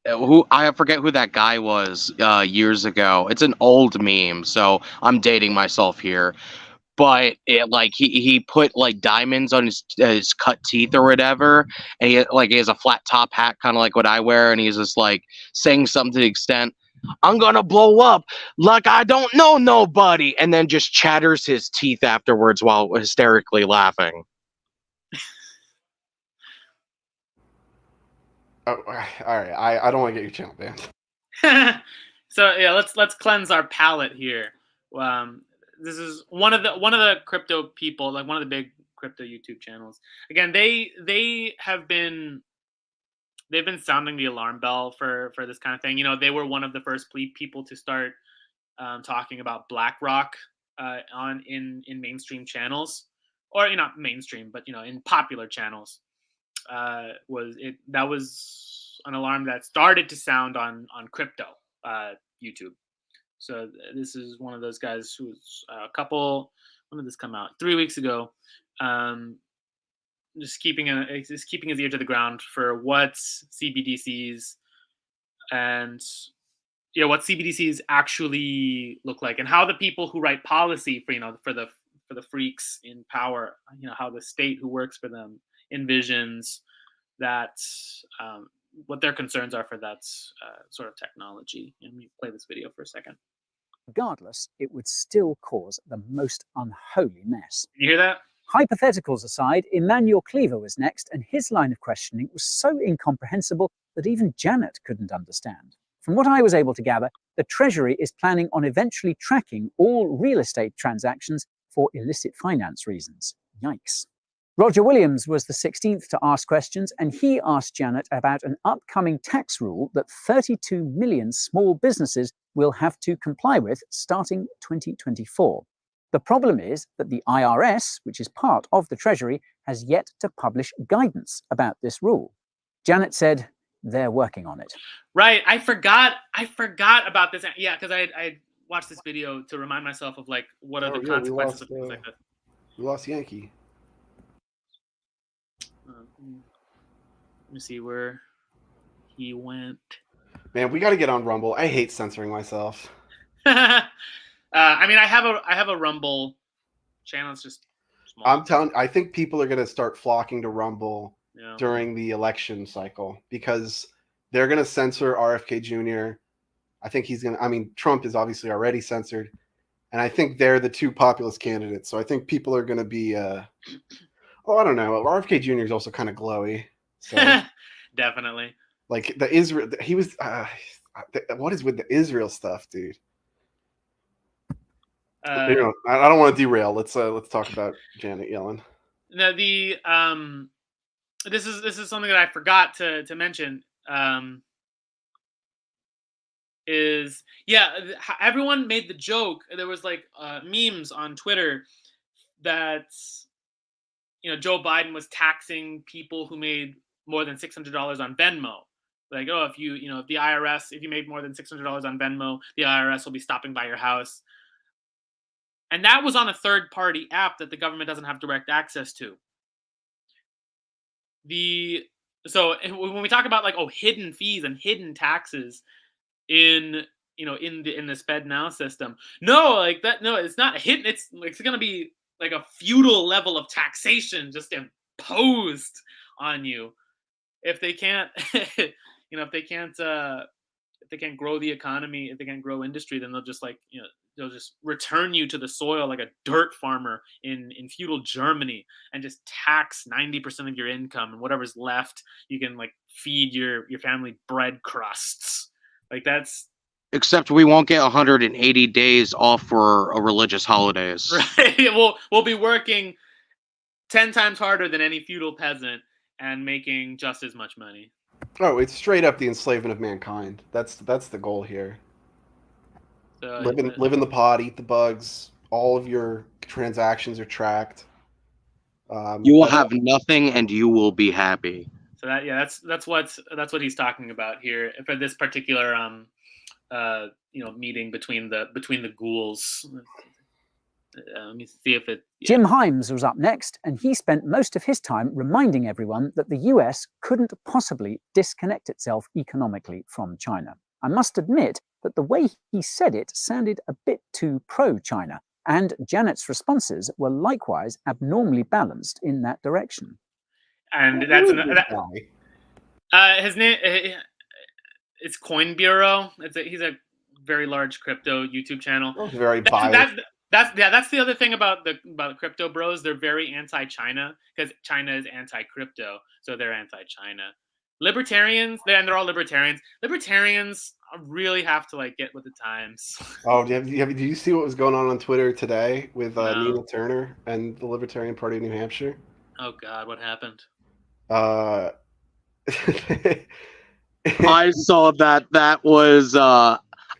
Speaker 2: who I forget who that guy was years ago. It's an old meme, so I'm dating myself here. But like he put like diamonds on his cut teeth or whatever, and he has a flat top hat, kind of like what I wear, and he's just like saying something to the extent, "I'm gonna blow up like I don't know nobody," and then just chatters his teeth afterwards while hysterically laughing.
Speaker 3: Oh, all right. I don't want to get your channel banned.
Speaker 1: So yeah, let's cleanse our palate here. This is one of the crypto people, like one of the big crypto YouTube channels. Again, they've been sounding the alarm bell for this kind of thing. They were one of the first people to start talking about BlackRock in mainstream channels, or not mainstream, but in popular channels. That was an alarm that started to sound on crypto YouTube. So this is one of those guys who's when did this come out? 3 weeks ago. Just keeping his ear to the ground for what CBDCs and what CBDCs actually look like, and how the people who write policy for the freaks in power, how the state who works for them envisions that, what their concerns are for that sort of technology. Let me play this video for a second.
Speaker 4: Regardless, it would still cause the most unholy mess.
Speaker 1: Can you hear that?
Speaker 4: Hypotheticals aside, Emmanuel Cleaver was next, and his line of questioning was so incomprehensible that even Janet couldn't understand. From what I was able to gather, the Treasury is planning on eventually tracking all real estate transactions for illicit finance reasons. Yikes. Roger Williams was the 16th to ask questions, and he asked Janet about an upcoming tax rule that 32 million small businesses will have to comply with starting 2024. The problem is that the IRS, which is part of the Treasury, has yet to publish guidance about this rule. Janet said they're working on it.
Speaker 1: Right. I forgot about this. Yeah, because I watched this video to remind myself of like what are the consequences of things like this.
Speaker 3: We lost Yankee.
Speaker 1: Let me see where he went.
Speaker 3: Man, we got to get on Rumble. I hate censoring myself.
Speaker 1: I mean, I have a Rumble channel. It's just small.
Speaker 3: I think people are going to start flocking to Rumble during the election cycle because they're going to censor RFK Jr. I think Trump is obviously already censored, and I think they're the two populist candidates. So I think people are going to be, I don't know. RFK Jr. is also kind of glowy. So.
Speaker 1: Definitely.
Speaker 3: Like the Israel, he was. What is with the Israel stuff, dude? I don't want to derail. Let's talk about Janet Yellen.
Speaker 1: No, this is something that I forgot to mention. Everyone made the joke. There was like memes on Twitter that Joe Biden was taxing people who made more than $600 on Venmo. Like, oh, if the IRS, if you made more than $600 on Venmo, the IRS will be stopping by your house. And that was on a third-party app that the government doesn't have direct access to. So when we talk about like hidden fees and hidden taxes in this FedNow system, it's not hidden. It's going to be like a feudal level of taxation just imposed on you if they can't if they can't grow the economy, if they can't grow industry, then they'll just they'll just return you to the soil like a dirt farmer in feudal Germany and just tax 90% of your income, and whatever's left you can like feed your family bread crusts. Like that's
Speaker 2: Except we won't get 180 days off for religious holidays.
Speaker 1: Right. We'll be working 10 times harder than any feudal peasant and making just as much money.
Speaker 3: Oh, it's straight up the enslavement of mankind. That's the goal here.
Speaker 1: So,
Speaker 3: live in the pod, eat the bugs. All of your transactions are tracked.
Speaker 2: You will have nothing, and you will be happy.
Speaker 1: So that's what he's talking about here for this particular meeting between the ghouls. Let me see if it. Yeah.
Speaker 4: Jim Himes was up next, and he spent most of his time reminding everyone that the US couldn't possibly disconnect itself economically from China. I must admit that the way he said it sounded a bit too pro-China, and Janet's responses were likewise abnormally balanced in that direction.
Speaker 1: And that's his name. It's Coin Bureau. He's a very large crypto YouTube channel.
Speaker 3: Very biased.
Speaker 1: That's the other thing about the crypto bros. They're very anti-China because China is anti-crypto, so they're anti-China. Libertarians, they're all libertarians. Libertarians really have to like get with the times.
Speaker 3: Oh, did you see what was going on Twitter today with Nina Turner and the Libertarian Party of New Hampshire?
Speaker 1: Oh God, what happened?
Speaker 2: I saw that. That was.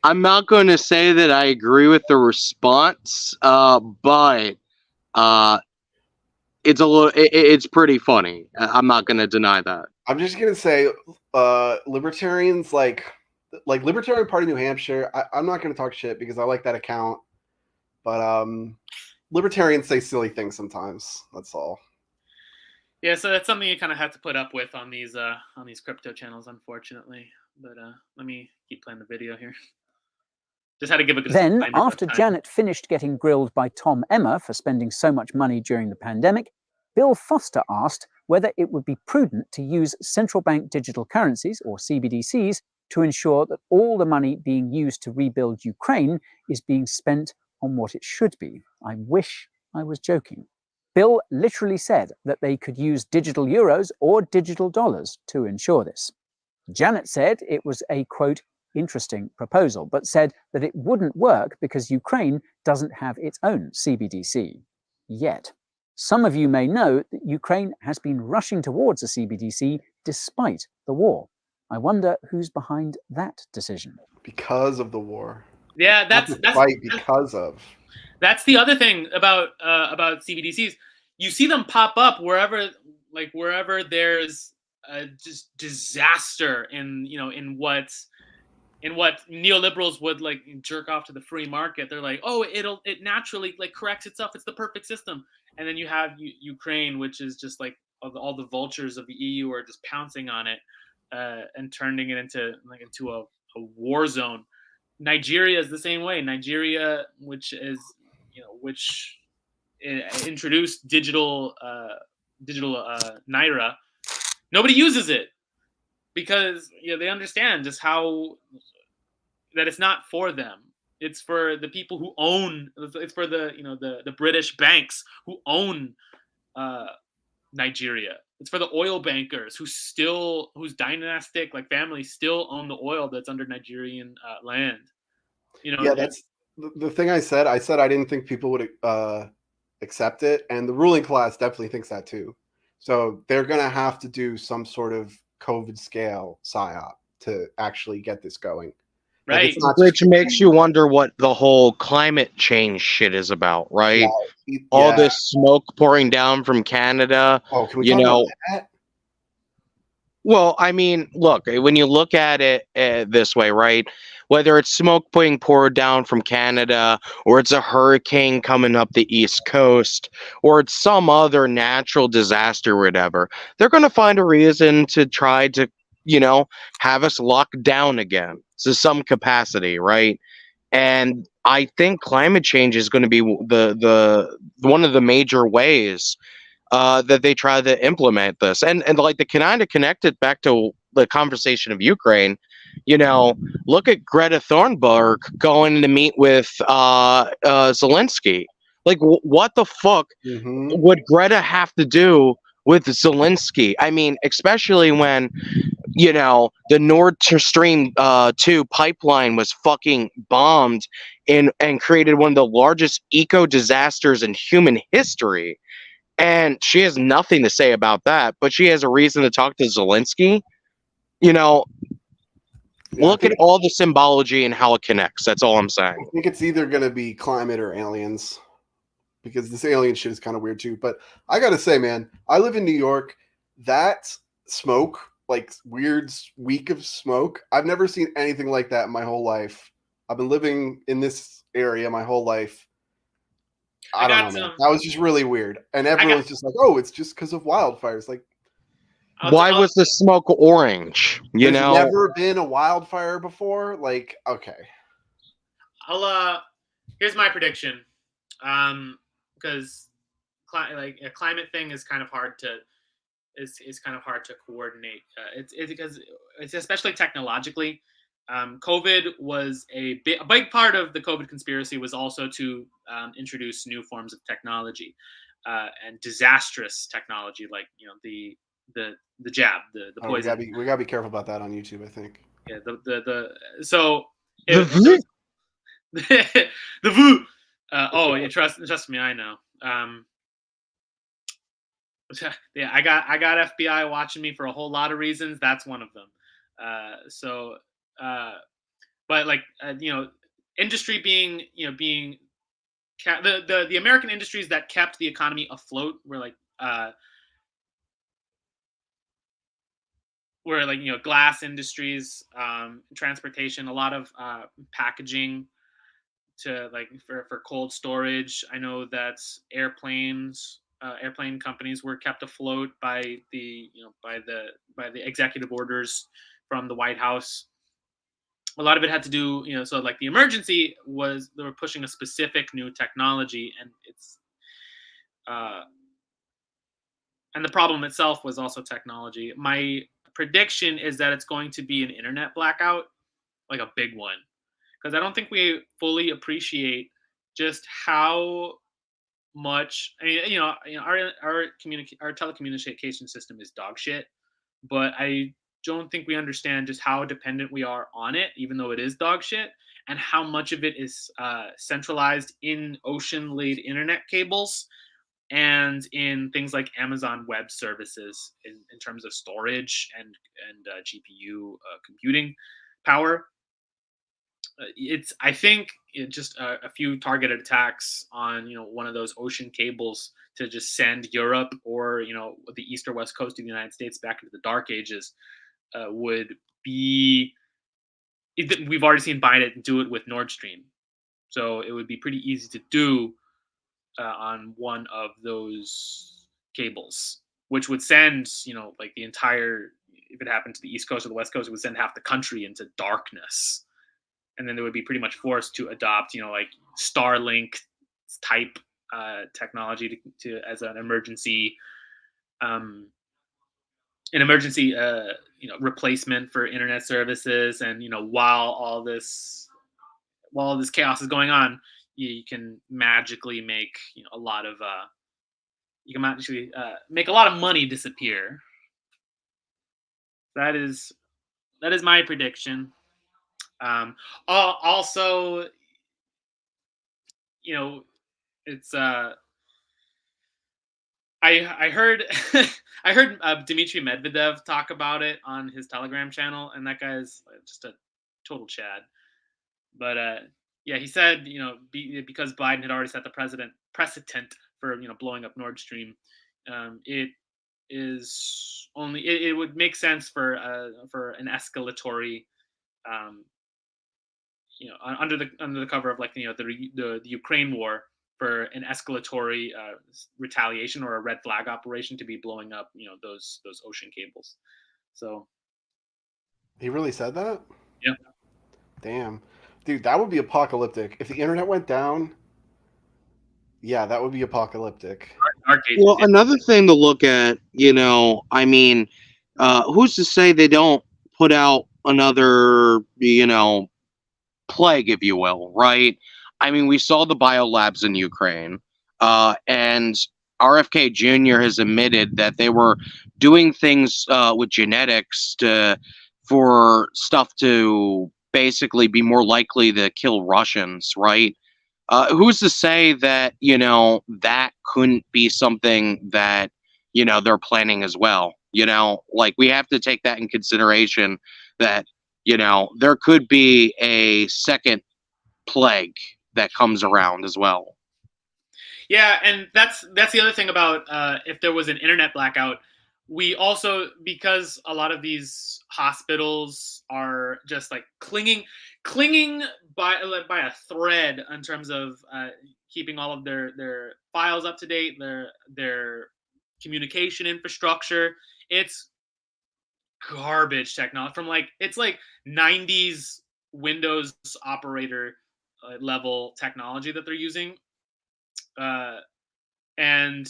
Speaker 2: I'm not going to say that I agree with the response, but it's a little. It's pretty funny. I'm not going to deny that.
Speaker 3: I'm just going to say, libertarians like Libertarian Party New Hampshire. I'm not going to talk shit because I like that account, but libertarians say silly things sometimes. That's all.
Speaker 1: Yeah, so that's something you kind of have to put up with on these crypto channels, unfortunately. But let me keep playing the video here. Just had to give a good.
Speaker 4: Then, after Janet finished getting grilled by Tom Emmer for spending so much money during the pandemic, Bill Foster asked whether it would be prudent to use central bank digital currencies, or CBDCs, to ensure that all the money being used to rebuild Ukraine is being spent on what it should be. I wish I was joking. Bill literally said that they could use digital euros or digital dollars to ensure this. Janet said it was a, quote, interesting proposal, but said that it wouldn't work because Ukraine doesn't have its own CBDC yet. Some of you may know that Ukraine has been rushing towards a CBDC despite the war. I wonder who's behind that decision.
Speaker 3: Because of the war.
Speaker 1: Yeah, that's
Speaker 3: because of.
Speaker 1: That's the other thing about CBDCs. You see them pop up wherever there's just disaster in what neoliberals would like jerk off to the free market. They're like, oh, it naturally like corrects itself. It's the perfect system. And then you have Ukraine, which is just like all the vultures of the EU are just pouncing on it and turning it into a war zone. Nigeria is the same way. Nigeria, which introduced digital naira, nobody uses it because they understand just how that it's not for them. It's for the people who own. It's for the British banks who own Nigeria. It's for the oil bankers whose dynastic like families still own the oil that's under Nigerian land. You know,
Speaker 3: Yeah, that's the thing I said. I said I didn't think people would accept it, and the ruling class definitely thinks that too. So they're going to have to do some sort of COVID scale psyop to actually get this going. Like
Speaker 1: right.
Speaker 3: it's not just
Speaker 2: Which makes you wonder what the whole climate change shit is about, right? All
Speaker 3: yeah.
Speaker 2: this smoke pouring down from Canada,
Speaker 3: Oh, can we
Speaker 2: you
Speaker 3: talk about
Speaker 2: know.
Speaker 3: that?
Speaker 2: Well, I mean, look, when you look at it this way, right? Whether it's smoke being poured down from Canada, or it's a hurricane coming up the East Coast, or it's some other natural disaster, or whatever, they're going to find a reason to try to, have us locked down again to some capacity, right? And I think climate change is going to be the one of the major ways that they try to implement this, and like to kind of connect it back to the conversation of Ukraine. Look at Greta Thunberg going to meet with Zelensky. Like, what the fuck
Speaker 3: Mm-hmm.
Speaker 2: would Greta have to do with Zelensky? I mean, especially when the Nord Stream 2 pipeline was fucking bombed and created one of the largest eco disasters in human history. And she has nothing to say about that, but she has a reason to talk to Zelensky. You know,
Speaker 3: Yeah,
Speaker 2: Look at all the symbology and how it connects. That's all I'm saying.
Speaker 3: I think it's either going to be climate or aliens, because this alien shit is kind of weird too. But I gotta say, man, I live in New York. That smoke, like weird week of smoke, I've never seen anything like that in my whole life. I've been living in this area my whole life. I don't know, man. That was just really weird. And everyone's just like, oh, it's just because of wildfires. Like,
Speaker 2: Why was the smoke orange?
Speaker 3: there's never been a wildfire before. Like, okay.
Speaker 1: Here's my prediction. Because like a climate thing is kind of hard to coordinate. It's because it's especially technologically. COVID was a big part of the COVID conspiracy was also to introduce new forms of technology and disastrous technology, like the jab, the poison.
Speaker 3: We gotta be careful about that on YouTube, I think.
Speaker 1: Yeah, so
Speaker 2: the
Speaker 1: the VU. You trust me, I know. Yeah, I got FBI watching me for a whole lot of reasons. That's one of them. But like industry being the American industries that kept the economy afloat were like glass industries, transportation, a lot of packaging to like for cold storage. I know that airplane companies were kept afloat by the executive orders from the White House. A lot of it had to do, so like the emergency was they were pushing a specific new technology, and and the problem itself was also technology. My prediction is that it's going to be an internet blackout, like a big one, because I don't think we fully appreciate just how much. I mean, our telecommunication system is dog shit, but I don't think we understand just how dependent we are on it, even though it is dog shit, and how much of it is centralized in ocean-laid internet cables and in things like Amazon Web Services in terms of storage and GPU computing power. I think just a few targeted attacks on one of those ocean cables to just send Europe or the east or west coast of the United States back into the dark ages would be. We've already seen Biden do it with Nord Stream, so it would be pretty easy to do on one of those cables, which would send like the entire. If it happened to the east coast or the west coast, it would send half the country into darkness. And then they would be pretty much forced to adopt, like Starlink type technology to as an emergency replacement for internet services. And while all this chaos is going on, you can magically make a lot of you can actually make a lot of money disappear. That is my prediction. Also, it's I heard I heard Dmitry Medvedev talk about it on his Telegram channel, and that guy's just a total Chad. But yeah, he said because Biden had already set the precedent for blowing up Nord Stream, it is only it would make sense for an escalatory, um, under the cover of the Ukraine war, for an escalatory retaliation or a red flag operation to be blowing up those ocean cables. So
Speaker 3: He really said that?
Speaker 1: yeah.
Speaker 3: Damn. Dude, that would be apocalyptic. If the internet went down, yeah, that would be apocalyptic.
Speaker 2: Well, another thing to look at, I mean, who's to say they don't put out another, plague, if you will, right? I mean, we saw the biolabs in Ukraine, and RFK Jr. has admitted that they were doing things with genetics for stuff to basically be more likely to kill Russians, right? Who's to say that that couldn't be something that they're planning as well? Like, we have to take that in consideration, that there could be a second plague that comes around as well.
Speaker 1: Yeah, and that's the other thing about if there was an internet blackout, we also, because a lot of these hospitals are just like clinging by a thread in terms of keeping all of their files up to date, their communication infrastructure. It's garbage technology from it's like 90s Windows operator level technology that they're using, and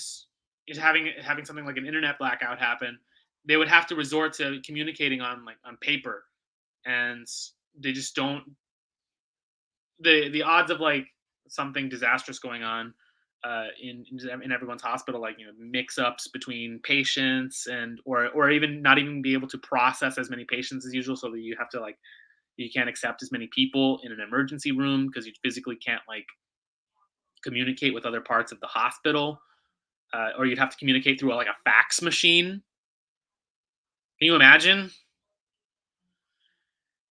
Speaker 1: having something like an internet blackout happen, they would have to resort to communicating on paper, and they just don't. The odds of something disastrous going on in everyone's hospital, mix-ups between patients, and or even not even be able to process as many patients as usual, so that you have to you can't accept as many people in an emergency room because you physically can't communicate with other parts of the hospital, or you'd have to communicate through a fax machine. Can you imagine?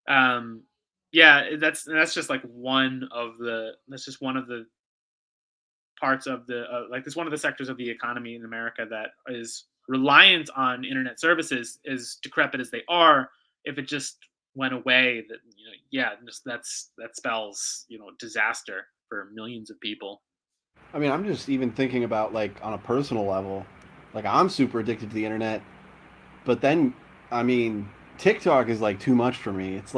Speaker 1: Yeah, that's just one of the parts of the it's one of the sectors of the economy in America that is reliant on internet services, as decrepit as they are. If it just went away, that spells disaster for millions of people.
Speaker 3: I mean, I'm just even thinking about on a personal level. I'm super addicted to the internet, but then I mean, TikTok is too much for me. It's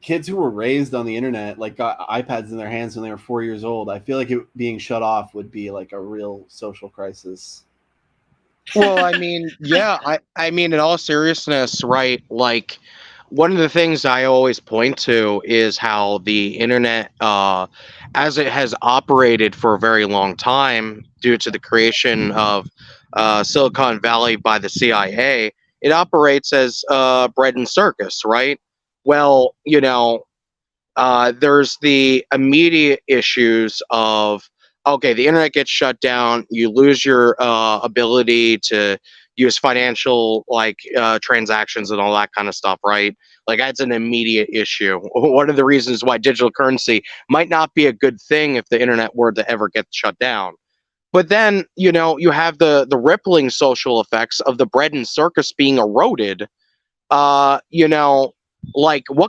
Speaker 3: kids who were raised on the internet got iPads in their hands when they were 4 years old. I feel like it being shut off would be a real social crisis.
Speaker 2: Well, I mean, yeah, I mean, in all seriousness, right? Like, one of the things I always point to is how the internet, as it has operated for a very long time due to the creation of Silicon Valley by the CIA, it operates as bread and circus, right? Well, there's the immediate issues of, okay, the internet gets shut down, you lose your ability to use financial transactions and all that kind of stuff, right? Like, that's an immediate issue. One of the reasons why digital currency might not be a good thing if the internet were to ever get shut down. But then, you have the rippling social effects of the bread and circus being eroded. What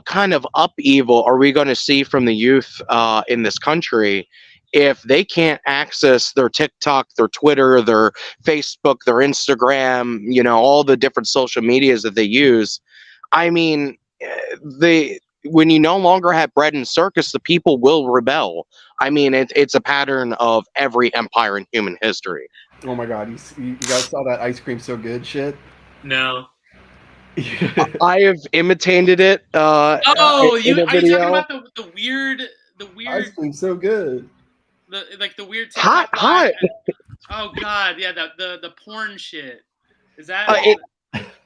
Speaker 2: kind of upheaval are we going to see from the youth in this country if they can't access their TikTok, their Twitter, their Facebook, their Instagram, all the different social medias that they use? I mean, when you no longer have bread and circus, the people will rebel. I mean, it's a pattern of every empire in human history.
Speaker 3: Oh my god, you guys saw that ice cream so good shit?
Speaker 1: No.
Speaker 2: I have imitated it.
Speaker 1: Are you talking
Speaker 2: video.
Speaker 1: about the weird
Speaker 3: Ice cream so good.
Speaker 1: the weird
Speaker 2: Hot,
Speaker 1: TikTok
Speaker 2: hot.
Speaker 1: Oh God, yeah, the porn shit. Is that?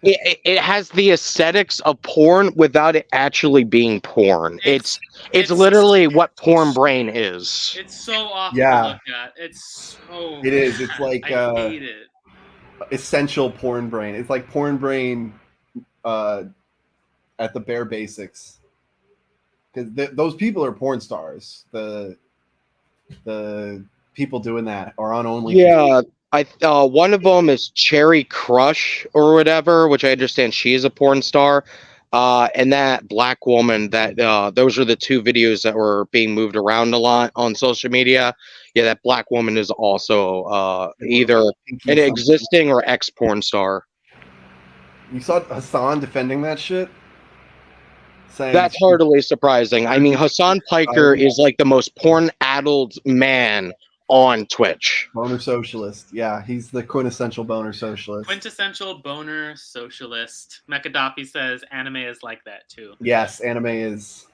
Speaker 2: It has the aesthetics of porn without it actually being porn. It's
Speaker 1: it's
Speaker 2: literally what porn brain is.
Speaker 1: it's so awful to
Speaker 3: Yeah.
Speaker 1: look at. It's so
Speaker 3: It is. It's
Speaker 1: bad.
Speaker 3: like
Speaker 1: I hate it.
Speaker 3: essential porn brain. It's like porn brain at the bare basics. Because those people are porn stars. The people doing that are on OnlyFans.
Speaker 2: Yeah, one of them is Cherry Crush or whatever, which I understand she is a porn star. And that black woman, that those are the two videos that were being moved around a lot on social media. Yeah, that black woman is also either an existing or ex porn star.
Speaker 3: You saw Hassan defending that shit, saying
Speaker 2: That's hardly surprising. I mean, Hassan Piker is like the most porn-addled man on Twitch.
Speaker 3: boner socialist. Yeah, he's the quintessential boner socialist.
Speaker 1: Quintessential boner socialist. Mekadafi says anime is like that too.
Speaker 3: Yes, anime is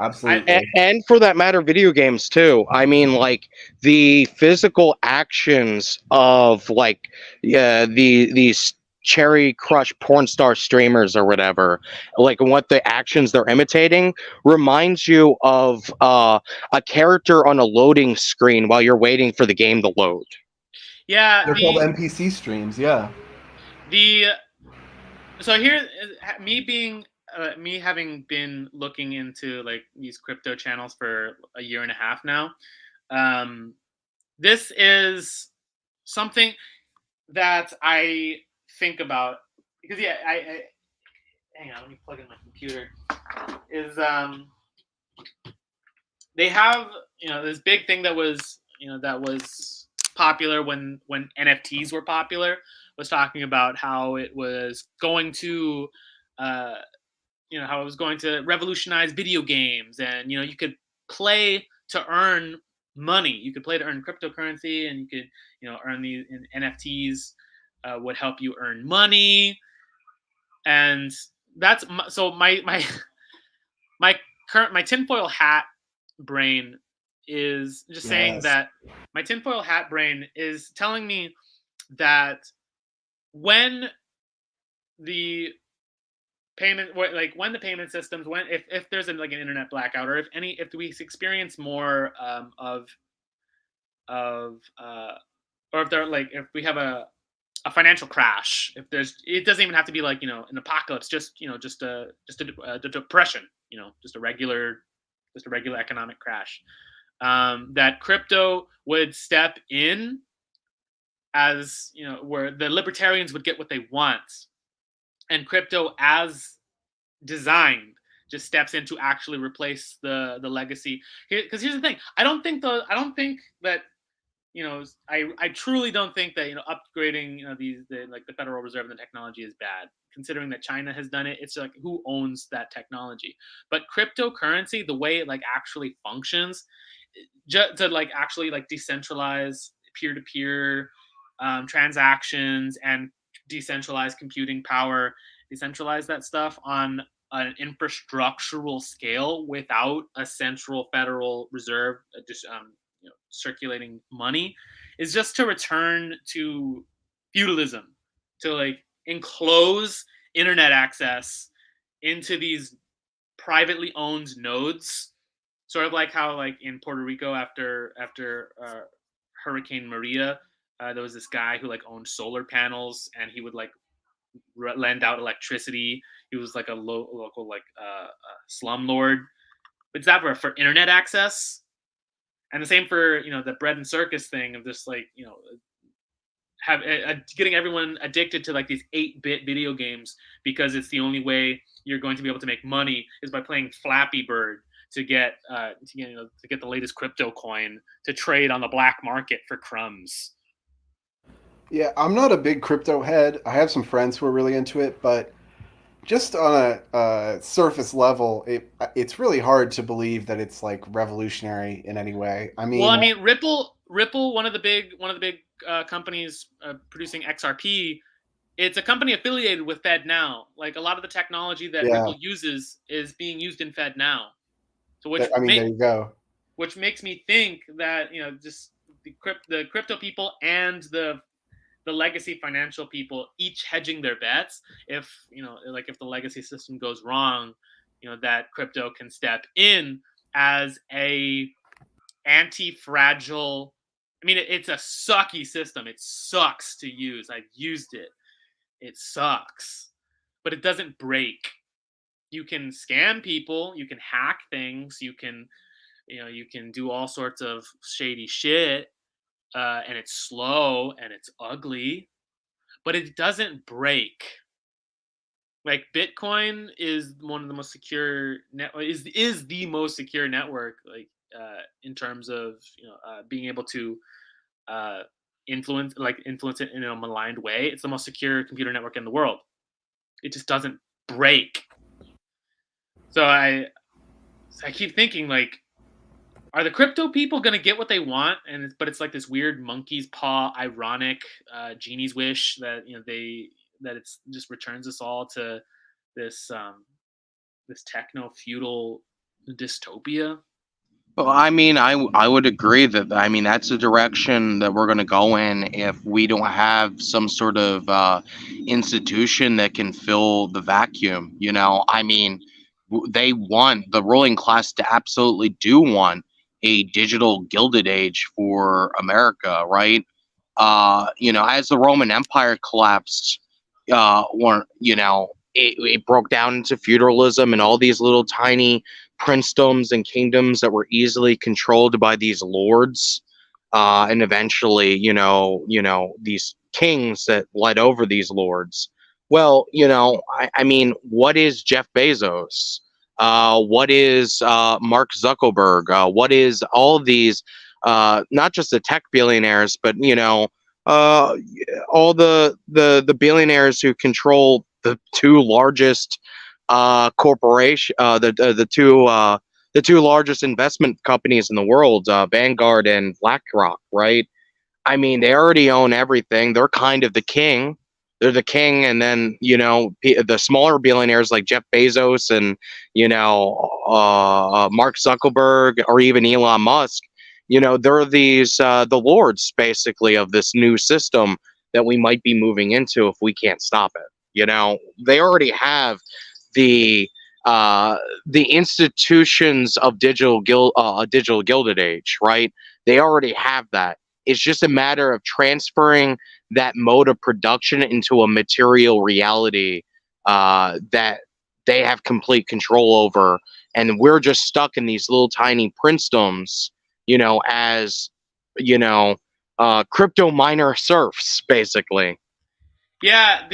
Speaker 3: absolutely.
Speaker 2: And for that matter, video games too. I mean, like the physical actions of like these Cherry Crush porn star streamers or whatever, like what the actions they're imitating reminds you of a character on a loading screen while you're waiting for the game to load.
Speaker 1: Yeah,
Speaker 3: They're called NPC streams. Yeah.
Speaker 1: So here, me having been looking into like these crypto channels for a year and a half now, this is something that I think about because I hang on, let me plug in my computer. Is they have this big thing that was popular when NFTs were popular, was talking about how it was going to how it was going to revolutionize video games, and you could play to earn money. You could play to earn cryptocurrency, and you could earn these NFTs would help you earn money. And that's so my tinfoil hat brain is just saying that my tinfoil hat brain is telling me that when the payment systems, if there's an internet blackout, or if we experience more or if we have a financial crash, it doesn't even have to be an apocalypse, just a depression, just a regular economic crash, that crypto would step in as where the libertarians would get what they want, and crypto as designed just steps in to actually replace the legacy. Because here's the thing, I truly don't think that upgrading the Federal Reserve and the technology is bad, considering that China has done it. It's like, who owns that technology? But cryptocurrency, the way it actually functions, to actually decentralize peer-to-peer transactions and decentralize computing power, decentralize that stuff on an infrastructural scale without a central Federal Reserve circulating money, is just to return to feudalism, to enclose internet access into these privately owned nodes, sort of like how in Puerto Rico after Hurricane Maria, there was this guy who owned solar panels, and he would lend out electricity. He was a local slumlord. But it's that for internet access. And the same for the bread and circus thing of just getting everyone addicted to these 8-bit video games, because it's the only way you're going to be able to make money is by playing Flappy Bird to get the latest crypto coin to trade on the black market for crumbs.
Speaker 3: Yeah, I'm not a big crypto head. I have some friends who are really into it, but just on a surface level, it's really hard to believe that it's revolutionary in any way. I mean,
Speaker 1: Ripple, one of the big companies producing XRP, it's a company affiliated with FedNow. A lot of the technology that Ripple uses is being used in FedNow. So
Speaker 3: there you go.
Speaker 1: which makes me think that just the crypto people and the legacy financial people each hedging their bets. If like if the legacy system goes wrong, that crypto can step in as a anti-fragile. I mean, it's a sucky system. It sucks to use. I've used it. It sucks, but it doesn't break. You can scam people. You can hack things. You can do all sorts of shady shit, and it's slow and it's ugly, but it doesn't break. Like Bitcoin is one of the most secure is the most secure network, like in terms of being able to uh, influence it in a maligned way. It's the most secure computer network in the world. It just doesn't break. So I keep thinking, like, are the crypto people gonna get what they want? But it's like this weird monkey's paw, ironic genie's wish that it's just returns us all to this this techno feudal dystopia.
Speaker 2: Well, I mean, I would agree that, I mean, that's the direction that we're going to go in if we don't have some sort of institution that can fill the vacuum. I mean, they want the ruling class to absolutely do want a digital gilded age for America, right? As the Roman Empire collapsed, it broke down into feudalism and all these little tiny princedoms and kingdoms that were easily controlled by these lords, and eventually, these kings that led over these lords. Well, I mean, what is Jeff Bezos? What is Mark Zuckerberg? What is all of these? Not just the tech billionaires, but all the billionaires who control the two largest the two largest investment companies in the world, Vanguard and BlackRock, right? I mean, they already own everything. They're kind of the king. They're the king, and then the smaller billionaires like Jeff Bezos and Mark Zuckerberg or even Elon Musk. They're these the lords basically of this new system that we might be moving into if we can't stop it. They already have the institutions of digital gilded age, right? They already have that. It's just a matter of transferring that mode of production into a material reality that they have complete control over, and we're just stuck in these little tiny princedoms, as crypto miner serfs, basically.
Speaker 1: Yeah,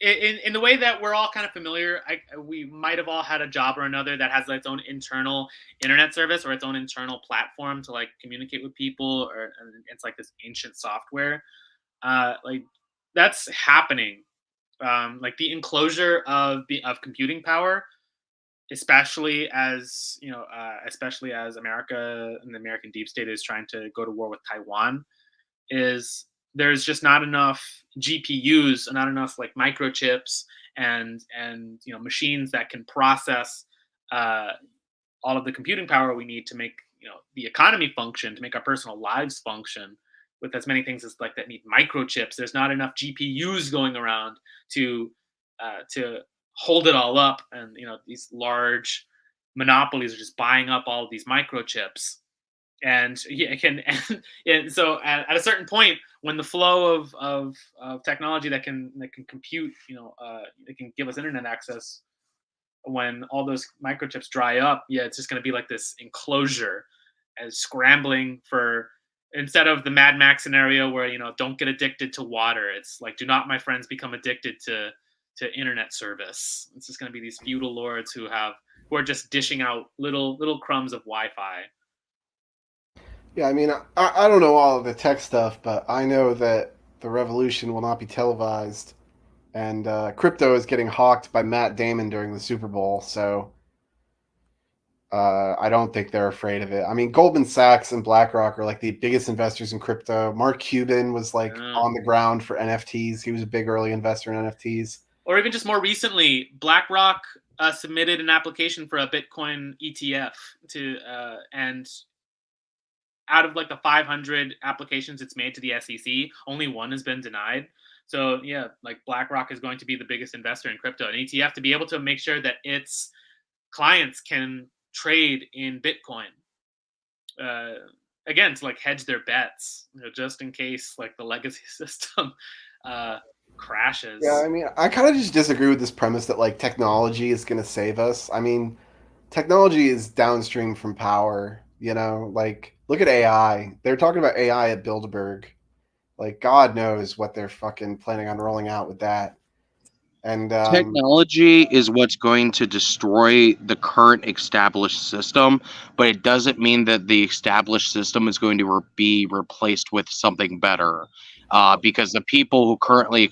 Speaker 1: in the way that we're all kind of familiar, we might have all had a job or another that has its own internal internet service or its own internal platform to like communicate with people, or it's like this ancient software. Like that's happening. Like the enclosure of computing power, especially as especially as America and the American deep state is trying to go to war with Taiwan, is there's just not enough GPUs and not enough like microchips and machines that can process all of the computing power we need to make the economy function, to make our personal lives function. With as many things as like that need microchips, there's not enough GPUs going around to hold it all up, and these large monopolies are just buying up all of these microchips. And and so at a certain point, when the flow of technology that can compute, it can give us internet access, when all those microchips dry up, it's just going to be like this enclosure as scrambling for, instead of the Mad Max scenario where don't get addicted to water, it's like, do not, my friends, become addicted to internet service. It's just going to be these feudal lords who are just dishing out little crumbs of Wi-Fi.
Speaker 3: Yeah, I mean, I don't know all of the tech stuff, but I know that the revolution will not be televised, and crypto is getting hawked by Matt Damon during the Super Bowl, so I don't think they're afraid of it. I mean, Goldman Sachs and BlackRock are like the biggest investors in crypto. Mark Cuban was like on the ground for NFTs. He was a big early investor in NFTs.
Speaker 1: Or even just more recently, BlackRock submitted an application for a Bitcoin ETF and out of like the 500 applications it's made to the SEC, only one has been denied. So yeah, like BlackRock is going to be the biggest investor in crypto. An ETF to be able to make sure that its clients can trade in Bitcoin. Again, to like hedge their bets, just in case like the legacy system crashes.
Speaker 3: Yeah, I mean, I kind of just disagree with this premise that like technology is going to save us. I mean, technology is downstream from power, you know? Like, look at AI. They're talking about AI at Bilderberg. Like, God knows what they're fucking planning on rolling out with that. And
Speaker 2: Technology is what's going to destroy the current established system, but it doesn't mean that the established system is going to be replaced with something better. Because the people who currently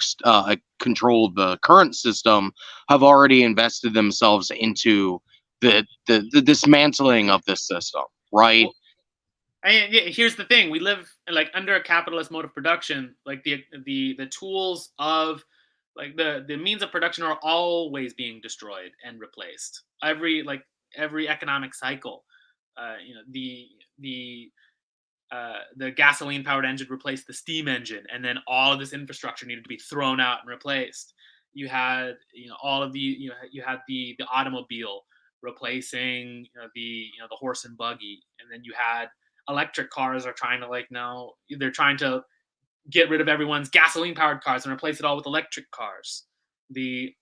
Speaker 2: control the current system have already invested themselves into the dismantling of this system, right?
Speaker 1: Well, here's the thing: we live like under a capitalist mode of production. Like the tools of like the means of production are always being destroyed and replaced. Every economic cycle, the gasoline powered engine replaced the steam engine, and then all of this infrastructure needed to be thrown out and replaced. You had all of you had the automobile replacing the horse and buggy, and then you had electric cars are trying to now they're trying to get rid of everyone's gasoline powered cars and replace it all with electric cars. The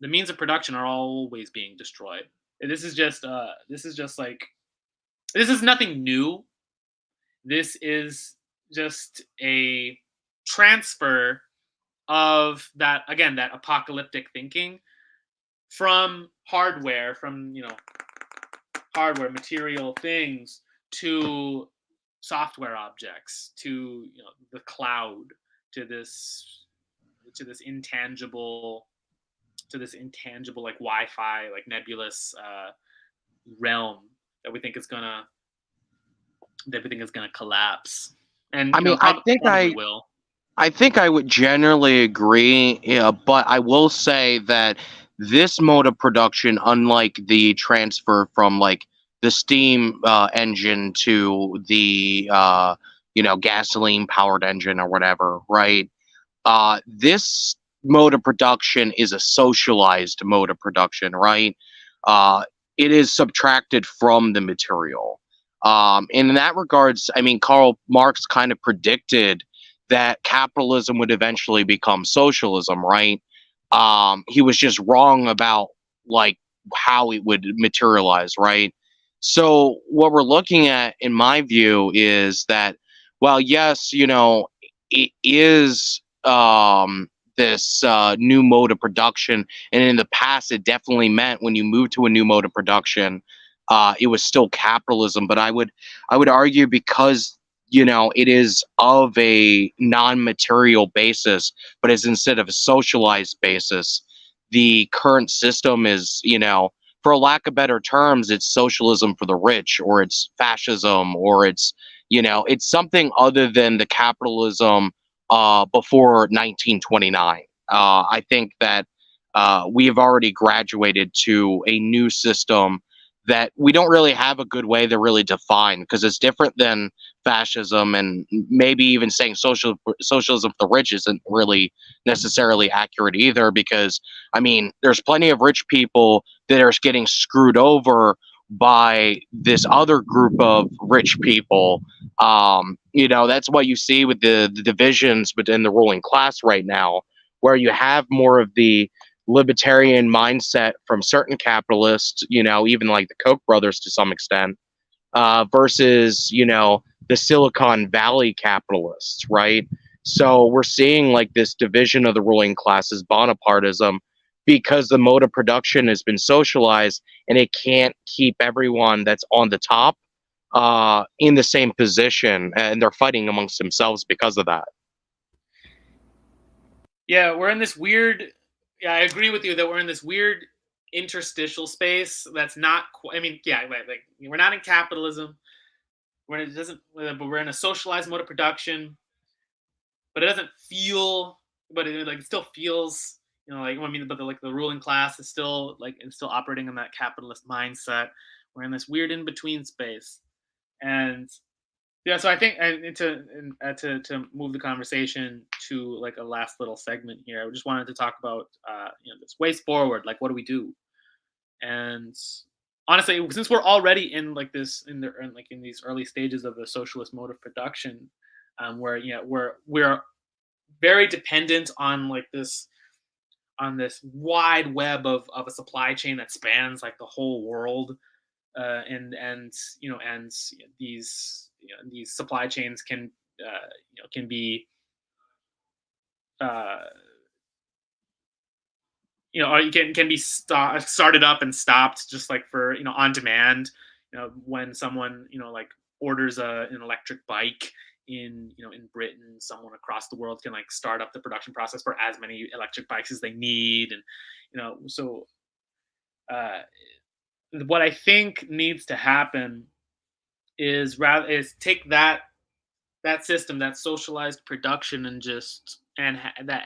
Speaker 1: means of production are always being destroyed. This is just this is nothing new. This is just a transfer of that apocalyptic thinking from hardware, hardware material things to software objects, to the cloud, to this intangible like Wi-Fi, like nebulous realm that we think is gonna collapse. And
Speaker 2: I mean,
Speaker 1: probably will.
Speaker 2: I think I would generally agree, yeah, but I will say that this mode of production, unlike the transfer from like the steam engine to the gasoline powered engine or whatever, right? This mode of production is a socialized mode of production, right? Uh, it is subtracted from the material. In that regards, I mean, Karl Marx kind of predicted that capitalism would eventually become socialism, right? He was just wrong about like how it would materialize, right? So what we're looking at, in my view, is that, well, yes, it is this new mode of production, and in the past, it definitely meant when you move to a new mode of production, it was still capitalism. But I would argue, because it is of a non-material basis, but is instead of a socialized basis. The current system is, for lack of better terms, it's socialism for the rich, or it's fascism, or it's something other than the capitalism before 1929. I think that we have already graduated to a new system that we don't really have a good way to really define, because it's different than fascism, and maybe even saying socialism for the rich isn't really necessarily accurate either, because I mean, there's plenty of rich people that are getting screwed over by this other group of rich people. That's what you see with the divisions within the ruling class right now, where you have more of the libertarian mindset from certain capitalists, even like the Koch brothers to some extent, versus, the Silicon Valley capitalists, right? So we're seeing like this division of the ruling classes, Bonapartism, because the mode of production has been socialized, and it can't keep everyone that's on the top in the same position, and they're fighting amongst themselves because of that.
Speaker 1: Yeah, we're in this weird. Yeah, I agree with you that we're in this weird interstitial space that's not. I mean, yeah, like we're not in capitalism. But we're in a socialized mode of production. But it doesn't feel. But it still feels like I mean, but the ruling class is still operating in that capitalist mindset. We're in this weird in between space, and yeah. So I think, to move the conversation to like a last little segment here, I just wanted to talk about this ways forward. Like, what do we do? And honestly, since we're already in like this in these early stages of the socialist mode of production, where we're very dependent on like this wide web of a supply chain that spans like the whole world, and these supply chains can be uh, or you can be started up and stopped just like for on demand. When someone like orders an electric bike in Britain, someone across the world can like start up the production process for as many electric bikes as they need, and so uh, what I think needs to happen is take that system, that socialized production, and just and that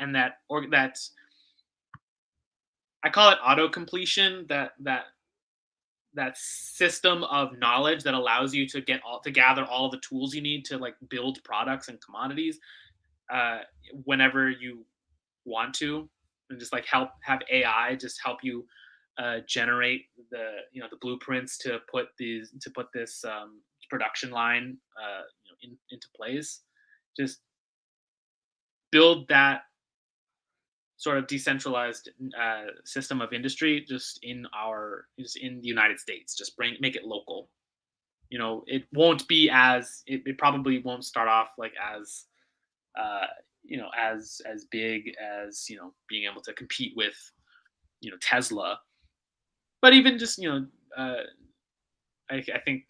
Speaker 1: I call it auto completion. That system of knowledge that allows you to gather all of the tools you need to like build products and commodities, uh, whenever you want to, and just like have AI just help you generate the blueprints to put this production line into place. Just build that sort of decentralized system of industry just in the United States. Just make it local. It won't be it probably won't start off like uh, as big as being able to compete with Tesla, but even just I think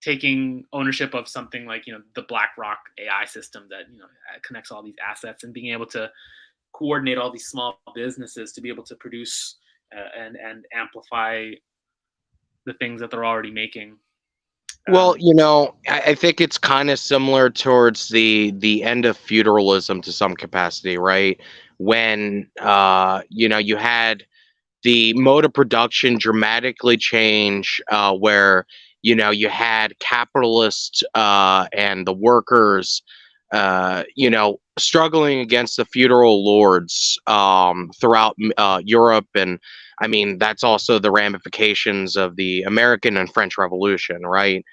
Speaker 1: taking ownership of something like the BlackRock AI system that connects all these assets, and being able to coordinate all these small businesses to be able to produce and amplify the things that they're already making.
Speaker 2: Well, I think it's kind of similar towards the end of feudalism to some capacity, right? When you had the mode of production dramatically change, where you had capitalists and the workers struggling against the feudal lords throughout Europe. And I mean, that's also the ramifications of the American and French Revolution, right?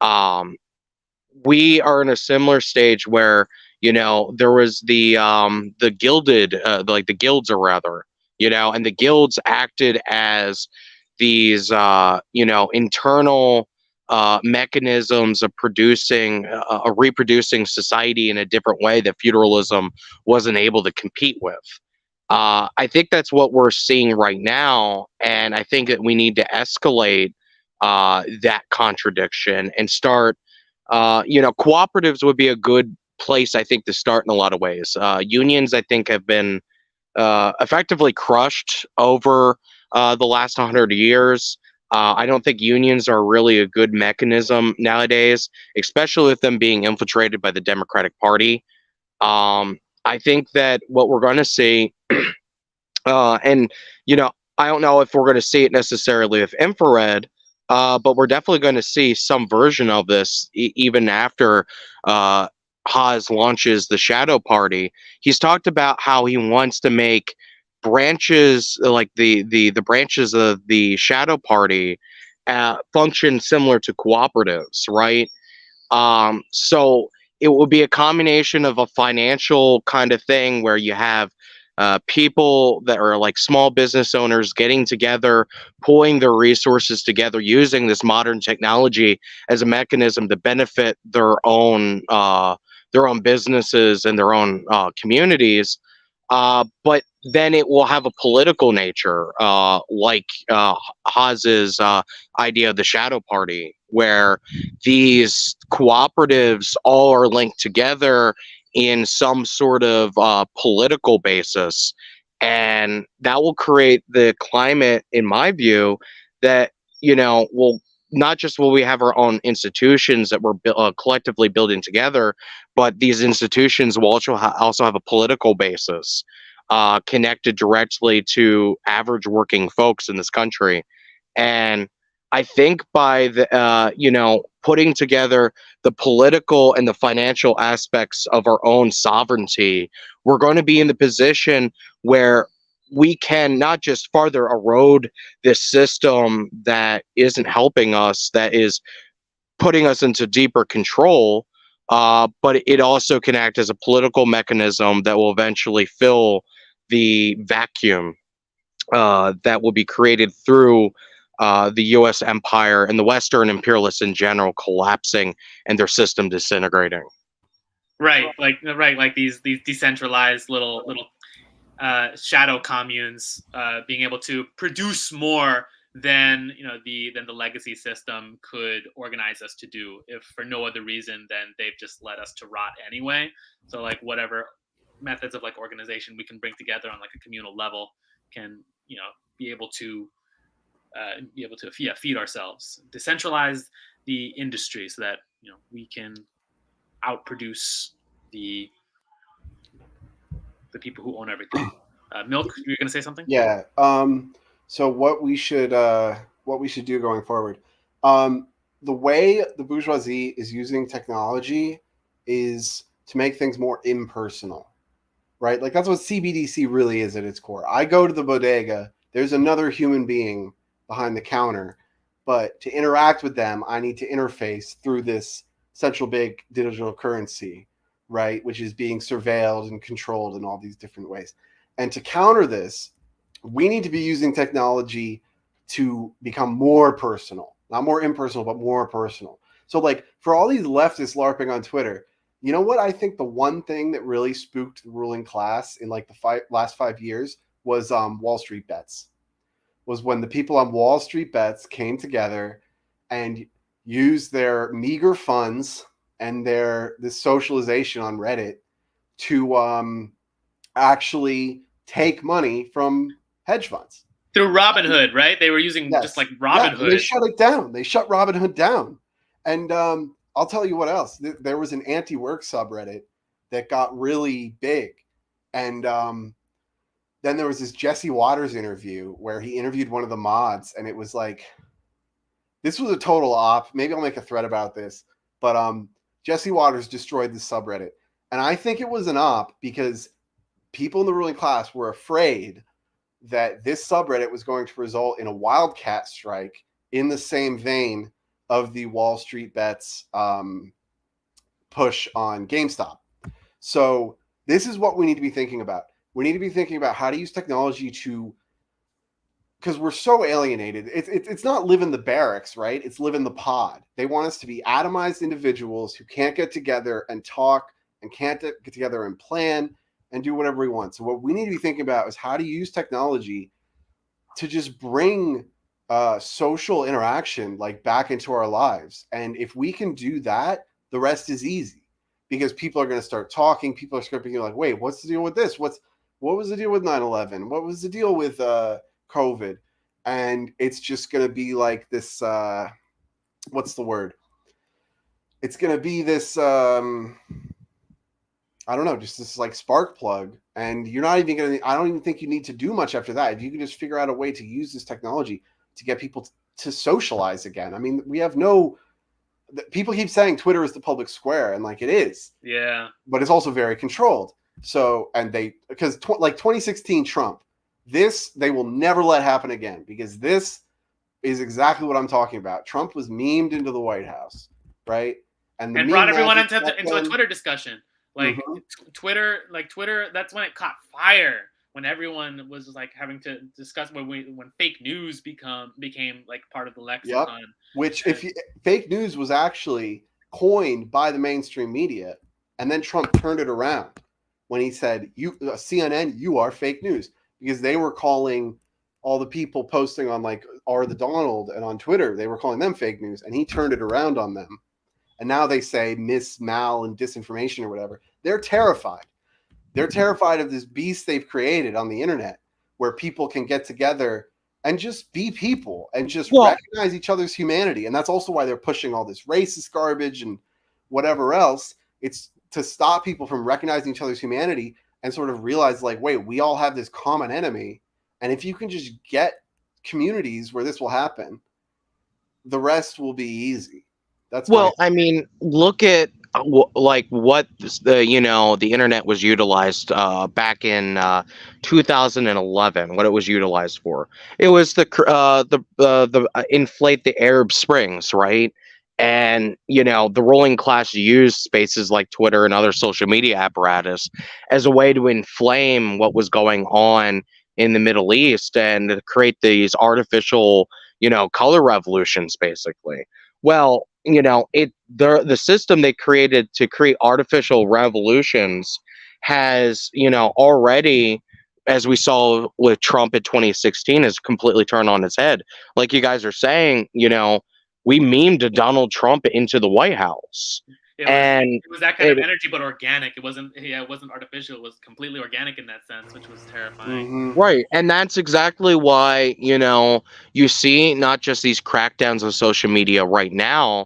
Speaker 2: um we are in a similar stage where there was the gilded, like the guilds, or rather, and the guilds acted as these internal mechanisms of producing a reproducing society in a different way that feudalism wasn't able to compete with. I think that's what we're seeing right now, and I think that we need to escalate that contradiction and start. Cooperatives would be a good place, I think, to start in a lot of ways. Unions, I think, have been effectively crushed over the last 100 years. I don't think unions are really a good mechanism nowadays, especially with them being infiltrated by the Democratic Party. I think that what we're going to see, and I don't know if we're going to see it necessarily with infrared, but we're definitely going to see some version of this even after Haas launches the Shadow Party. He's talked about how he wants to make branches, like the branches of the Shadow Party, function similar to cooperatives, right? So it will be a combination of a financial kind of thing where you have people that are like small business owners getting together, pulling their resources together, using this modern technology as a mechanism to benefit their own businesses and their own communities. But then it will have a political nature, like Haas's idea of the Shadow Party, where these cooperatives all are linked together in some sort of political basis. And that will create the climate, in my view, that, will not just will we have our own institutions that we're collectively building together, but these institutions will also have a political basis. connected directly to average working folks in this country. And I think by putting together the political and the financial aspects of our own sovereignty, we're going to be in the position where we can not just further erode this system that isn't helping us, that is putting us into deeper control, but it also can act as a political mechanism that will eventually fill the vacuum that will be created through the U.S. empire and the Western imperialists in general collapsing and their system disintegrating.
Speaker 1: Right, like these decentralized little shadow communes being able to produce more than the legacy system could organize us to do, if for no other reason than they've just led us to rot anyway. So like whatever methods of like organization we can bring together on like a communal level can be able to feed ourselves, decentralize the industry so that we can outproduce the people who own everything. Milk, you were going to say something?
Speaker 3: Yeah. So what we should do going forward, the way the bourgeoisie is using technology is to make things more impersonal, right? Like that's what CBDC really is at its core. I go to the bodega, there's another human being behind the counter, but to interact with them, I need to interface through this central bank digital currency, right? Which is being surveilled and controlled in all these different ways. And to counter this, we need to be using technology to become more personal, not more impersonal, but more personal. So like for all these leftists LARPing on Twitter, you know what? I think the one thing that really spooked the ruling class in like the last 5 years was Wall Street Bets. Was when the people on Wall Street Bets came together and used their meager funds and this socialization on Reddit to actually take money from hedge funds.
Speaker 1: Through Robinhood, right? They were using just like Robinhood.
Speaker 3: Yeah, they shut it down. They shut Robinhood down. And I'll tell you what else. There was an anti-work subreddit that got really big. And then there was this Jesse Waters interview where he interviewed one of the mods. And it was like, this was a total op. Maybe I'll make a thread about this. But Jesse Waters destroyed the subreddit. And I think it was an op because people in the ruling class were afraid that this subreddit was going to result in a wildcat strike in the same vein of the Wall Street Bets push on GameStop. So this is what we need to be thinking about. We need to be thinking about how to use technology because we're so alienated. It's not live in the barracks, right? It's live in the pod. They want us to be atomized individuals who can't get together and talk and can't get together and plan and do whatever we want. So what we need to be thinking about is how to use technology to just bring social interaction like back into our lives. And if we can do that, the rest is easy because people are going to start talking. People are going to be like, wait, what's the deal with this? What was the deal with 9/11? What was the deal with COVID? And it's just going to be like this, what's the word? It's going to be this, I don't know, just this like spark plug. And you're not even going to, I don't even think you need to do much after that. If you can just figure out a way to use this technology to get people to socialize again. I mean, we have people keep saying Twitter is the public square, and like it is.
Speaker 1: Yeah.
Speaker 3: But it's also very controlled. So, and because like 2016 Trump, they will never let happen again because this is exactly what I'm talking about. Trump was memed into the White House, right?
Speaker 1: And brought everyone into a Twitter discussion. Like Twitter, that's when it caught fire. When everyone was like having to discuss when fake news became like part of the lexicon.
Speaker 3: Yep. Which fake news was actually coined by the mainstream media, and then Trump turned it around when he said, CNN, you are fake news, because they were calling all the people posting on like the Donald and on Twitter, they were calling them fake news, and he turned it around on them. And now they say mal and disinformation or whatever. They're terrified. They're terrified of this beast they've created on the internet where people can get together and just be people and just recognize each other's humanity. And that's also why they're pushing all this racist garbage and whatever else. It's to stop people from recognizing each other's humanity and sort of realize, like, wait, we all have this common enemy, and if you can just get communities where this will happen, the rest will be easy. That's
Speaker 2: Well, I mean, look at like what the internet was utilized back in 2011. What it was utilized for? It was the inflate the Arab Springs, right? And the ruling class used spaces like Twitter and other social media apparatus as a way to inflame what was going on in the Middle East and to create these artificial, color revolutions, basically. Well, the system they created to create artificial revolutions has, already, as we saw with Trump in 2016, has completely turned on its head. Like you guys are saying, we memed Donald Trump into the White House.
Speaker 1: It was that kind of energy, but organic. It wasn't artificial. It was completely organic in that sense, which was terrifying.
Speaker 2: Right. And that's exactly why, you see not just these crackdowns on social media right now,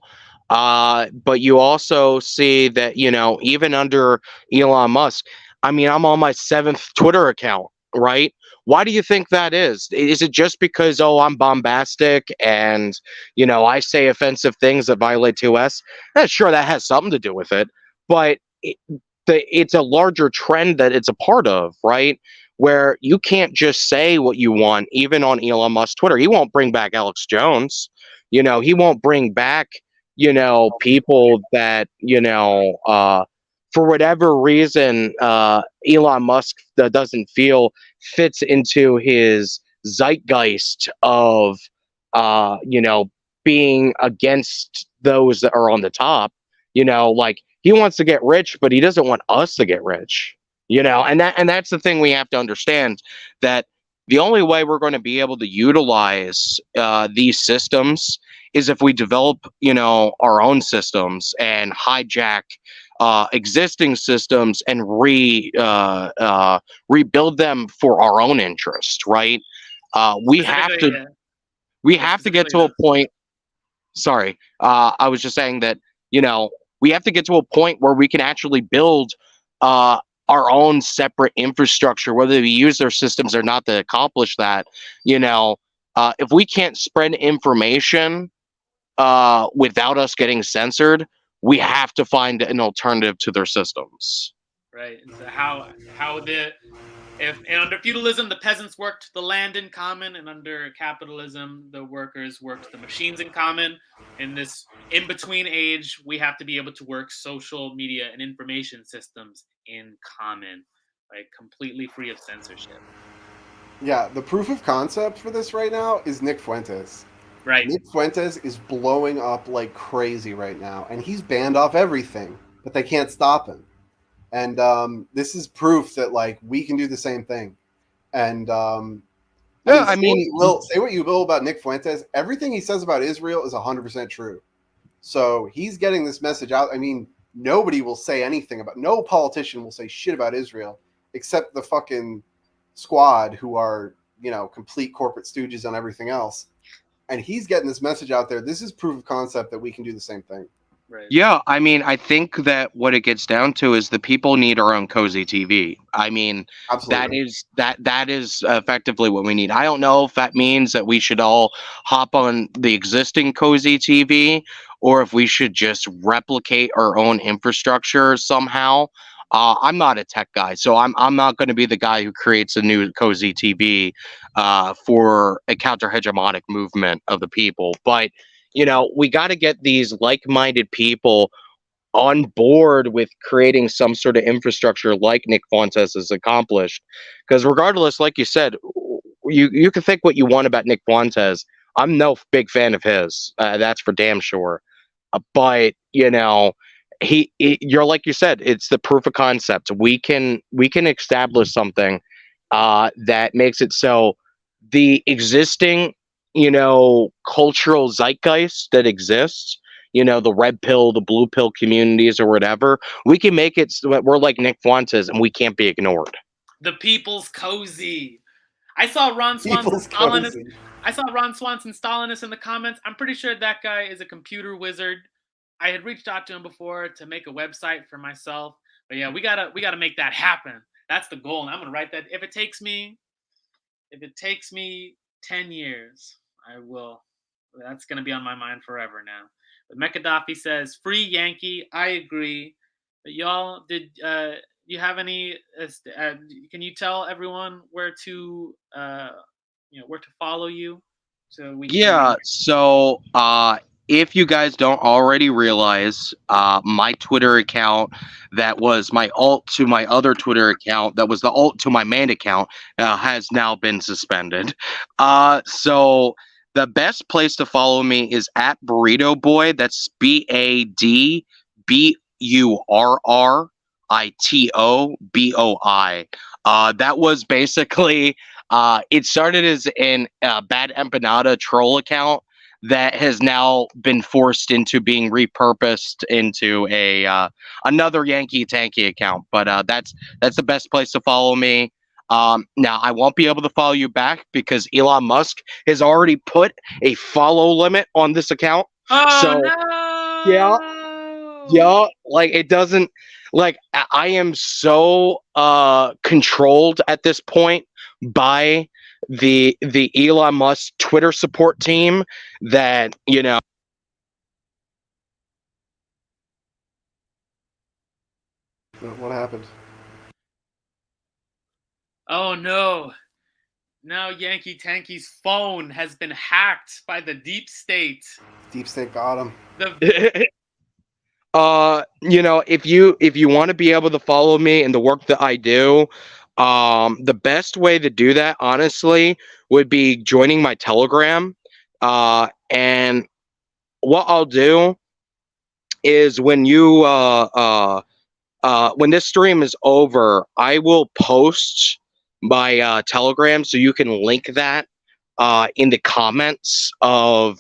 Speaker 2: but you also see that, even under Elon Musk, I mean, I'm on my 7th Twitter account, right? Why do you think that is? Is it just because, I'm bombastic and, I say offensive things that violate 2S? Sure, that has something to do with it, but it's a larger trend that it's a part of, right? Where you can't just say what you want, even on Elon Musk's Twitter. He won't bring back Alex Jones. He won't bring back, people that, for whatever reason, Elon Musk doesn't feel fits into his zeitgeist of, being against those that are on the top. Like he wants to get rich, but he doesn't want us to get rich. And that's the thing we have to understand, that the only way we're going to be able to utilize these systems is if we develop, our own systems and hijack existing systems and rebuild them for our own interest, right? We have to get to a point. Sorry, I was just saying that we have to get to a point where we can actually build our own separate infrastructure, whether we use their systems or not to accomplish that. If we can't spread information without us getting censored, we have to find an alternative to their systems.
Speaker 1: Right. And so if under feudalism the peasants worked the land in common, and under capitalism the workers worked the machines in common, in this in-between age we have to be able to work social media and information systems in common, like completely free of censorship.
Speaker 3: Yeah, the proof of concept for this right now is Nick Fuentes.
Speaker 1: Right.
Speaker 3: Nick Fuentes is blowing up like crazy right now, and he's banned off everything, but they can't stop him. And this is proof that like we can do the same thing. And say what you will about Nick Fuentes. Everything he says about Israel is 100% true. So he's getting this message out. I mean, nobody will say anything no politician will say shit about Israel except the fucking squad who are, complete corporate stooges on everything else. And he's getting this message out there. This is proof of concept that we can do the same thing.
Speaker 1: Right.
Speaker 2: Yeah, I mean, I think that what it gets down to is the people need our own cozy TV. I mean,
Speaker 3: Absolutely.
Speaker 2: that is effectively what we need. I don't know if that means that we should all hop on the existing cozy TV, or if we should just replicate our own infrastructure somehow. I'm not a tech guy, so I'm not going to be the guy who creates a new cozy TV for a counter hegemonic movement of the people, but we got to get these like-minded people on board with creating some sort of infrastructure like Nick Fuentes has accomplished. Because regardless, like you said, you can think what you want about Nick Fuentes. I'm no big fan of his. That's for damn sure. But you're like you said, it's the proof of concept. We can establish something that makes it so the existing cultural zeitgeist that exists, the red pill, the blue pill communities or whatever, we can make it so that we're like Nick Fuentes and we can't be ignored.
Speaker 1: The people's cozy. I saw Ron Swanson Stalinist in the comments. I'm pretty sure that guy is a computer wizard. I had reached out to him before to make a website for myself. But yeah, we gotta make that happen. That's the goal, and I'm gonna write that. If it takes me 10 years, I will. That's gonna be on my mind forever now. But Mekadafi says, "Free Yankee." I agree. But y'all, you have any? Can you tell everyone where to where to follow you, so we can.
Speaker 2: Yeah, so if you guys don't already realize, my Twitter account that was my alt to my other Twitter account that was the alt to my main account has now been suspended. So the best place to follow me is at Burrito Boy. That's BADBURRITOBOI. That was basically it started as an Bad Empanada troll account that has now been forced into being repurposed into a another Yankee Tanky account. But that's the best place to follow me. Now I won't be able to follow you back because Elon Musk has already put a follow limit on this account.
Speaker 1: Oh
Speaker 2: So
Speaker 1: no!
Speaker 2: yeah, like it doesn't like I am so controlled at this point by the Elon Musk Twitter support team that
Speaker 3: What happened?
Speaker 1: Oh no! Now Yankee Tanky's phone has been hacked by the deep state.
Speaker 3: Deep State got him.
Speaker 2: if you want to be able to follow me and the work that I do, the best way to do that honestly would be joining my Telegram. And what I'll do is when this stream is over, I will post my Telegram so you can link that in the comments of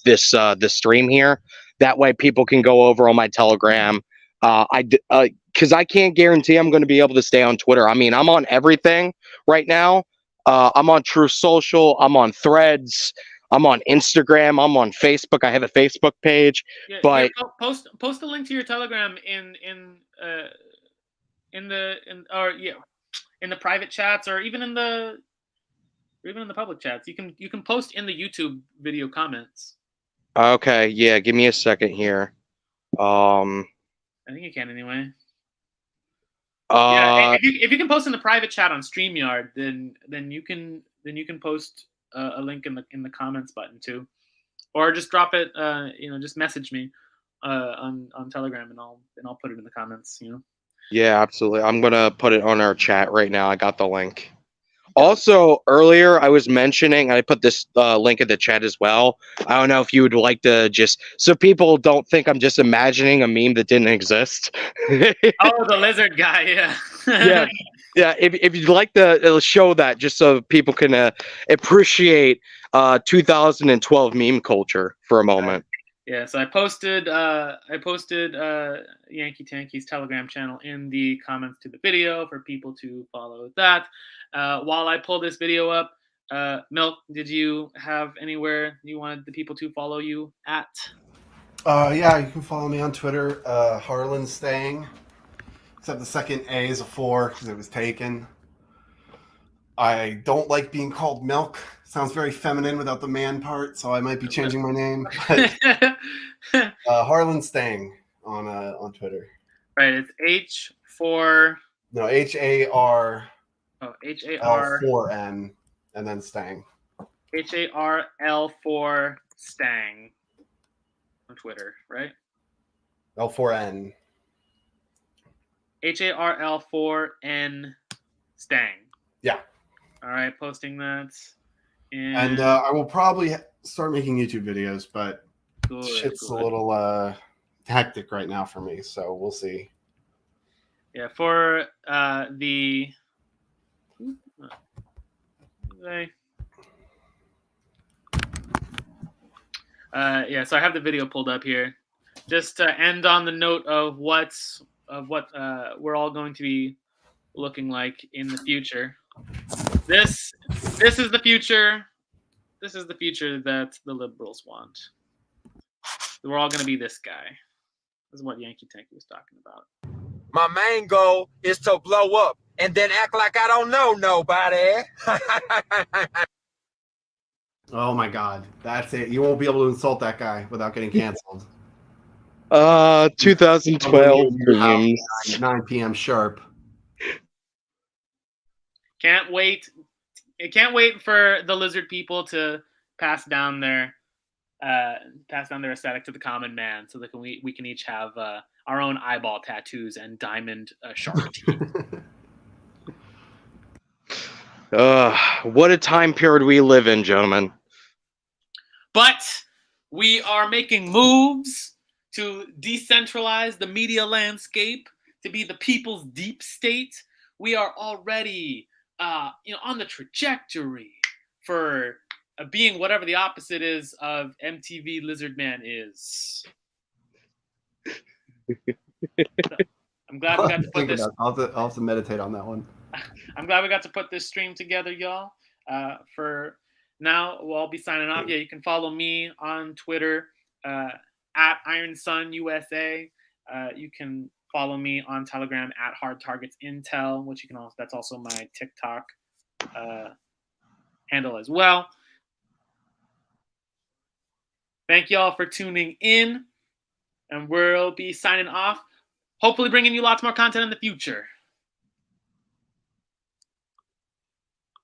Speaker 2: this stream here. That way, people can go over on my Telegram. Because I can't guarantee I'm going to be able to stay on Twitter. I mean, I'm on everything right now. I'm on Truth Social. I'm on Threads. I'm on Instagram. I'm on Facebook. I have a Facebook page. But
Speaker 1: post a link to your Telegram in the private chats, or even in the public chats. You can post in the YouTube video comments.
Speaker 2: Okay, yeah, give me a second here.
Speaker 1: I think you can anyway. Yeah, if you can post in the private chat on StreamYard, then you can post a link in the comments button too, or just drop it. Just message me on Telegram, and I'll put it in the comments.
Speaker 2: Yeah, absolutely. I'm gonna put it on our chat right now. I got the link. Also, earlier I was mentioning, I put this link in the chat as well. I don't know if you would like to just, so people don't think I'm just imagining a meme that didn't exist.
Speaker 1: Oh, the lizard guy, yeah.
Speaker 2: Yeah. If you'd like to show that, just so people can appreciate 2012 meme culture for a moment.
Speaker 1: Yeah, so I posted Yankee Tanky's Telegram channel in the comments to the video for people to follow that. While I pull this video up, Milk, did you have anywhere you wanted the people to follow you at?
Speaker 3: Yeah, you can follow me on Twitter, Harlan Stang. Except the second A is a 4 because it was taken. I don't like being called Milk. Sounds very feminine without the man part, so I might be changing my name. But, Harlan Stang on Twitter.
Speaker 1: Right, it's H4.
Speaker 3: No, H-A-R.
Speaker 1: Oh, H-A-R.
Speaker 3: L4N, and then Stang.
Speaker 1: H-A-R-L4 Stang on Twitter, right?
Speaker 3: L4N.
Speaker 1: H-A-R-L-4-N Stang.
Speaker 3: Yeah.
Speaker 1: All right, posting that.
Speaker 3: And I will probably start making YouTube videos, but shit's a little hectic right now for me, so we'll see.
Speaker 1: Yeah, for so I have the video pulled up here. Just to end on the note of what we're all going to be looking like in the future. This is the future. This is the future that the liberals want. We're all going to be this guy. This is what Yankee Tanky was talking about.
Speaker 5: My main goal is to blow up and then act like I don't know nobody.
Speaker 3: Oh my God, that's it. You won't be able to insult that guy without getting canceled.
Speaker 2: 2012
Speaker 3: House,
Speaker 2: memes.
Speaker 3: 9 p.m. sharp.
Speaker 1: Can't wait. I can't wait for the lizard people to pass down their aesthetic to the common man, so that we can each have our own eyeball tattoos and diamond shark teeth.
Speaker 2: What a time period we live in, gentlemen.
Speaker 1: But we are making moves to decentralize the media landscape, to be the people's deep state. We are already on the trajectory for being whatever the opposite is of MTV Lizard Man is. I'm glad we got to put this.
Speaker 3: I'll have to meditate on that one.
Speaker 1: I'm glad we got to put this stream together, y'all. For now, we'll all be signing off. Yeah, you can follow me on Twitter at Iron Sun USA. You can follow me on Telegram at Hard Targets Intel, which you can also, that's also my TikTok handle as well. Thank y'all for tuning in, and we'll be signing off. Hopefully bringing you lots more content in the future.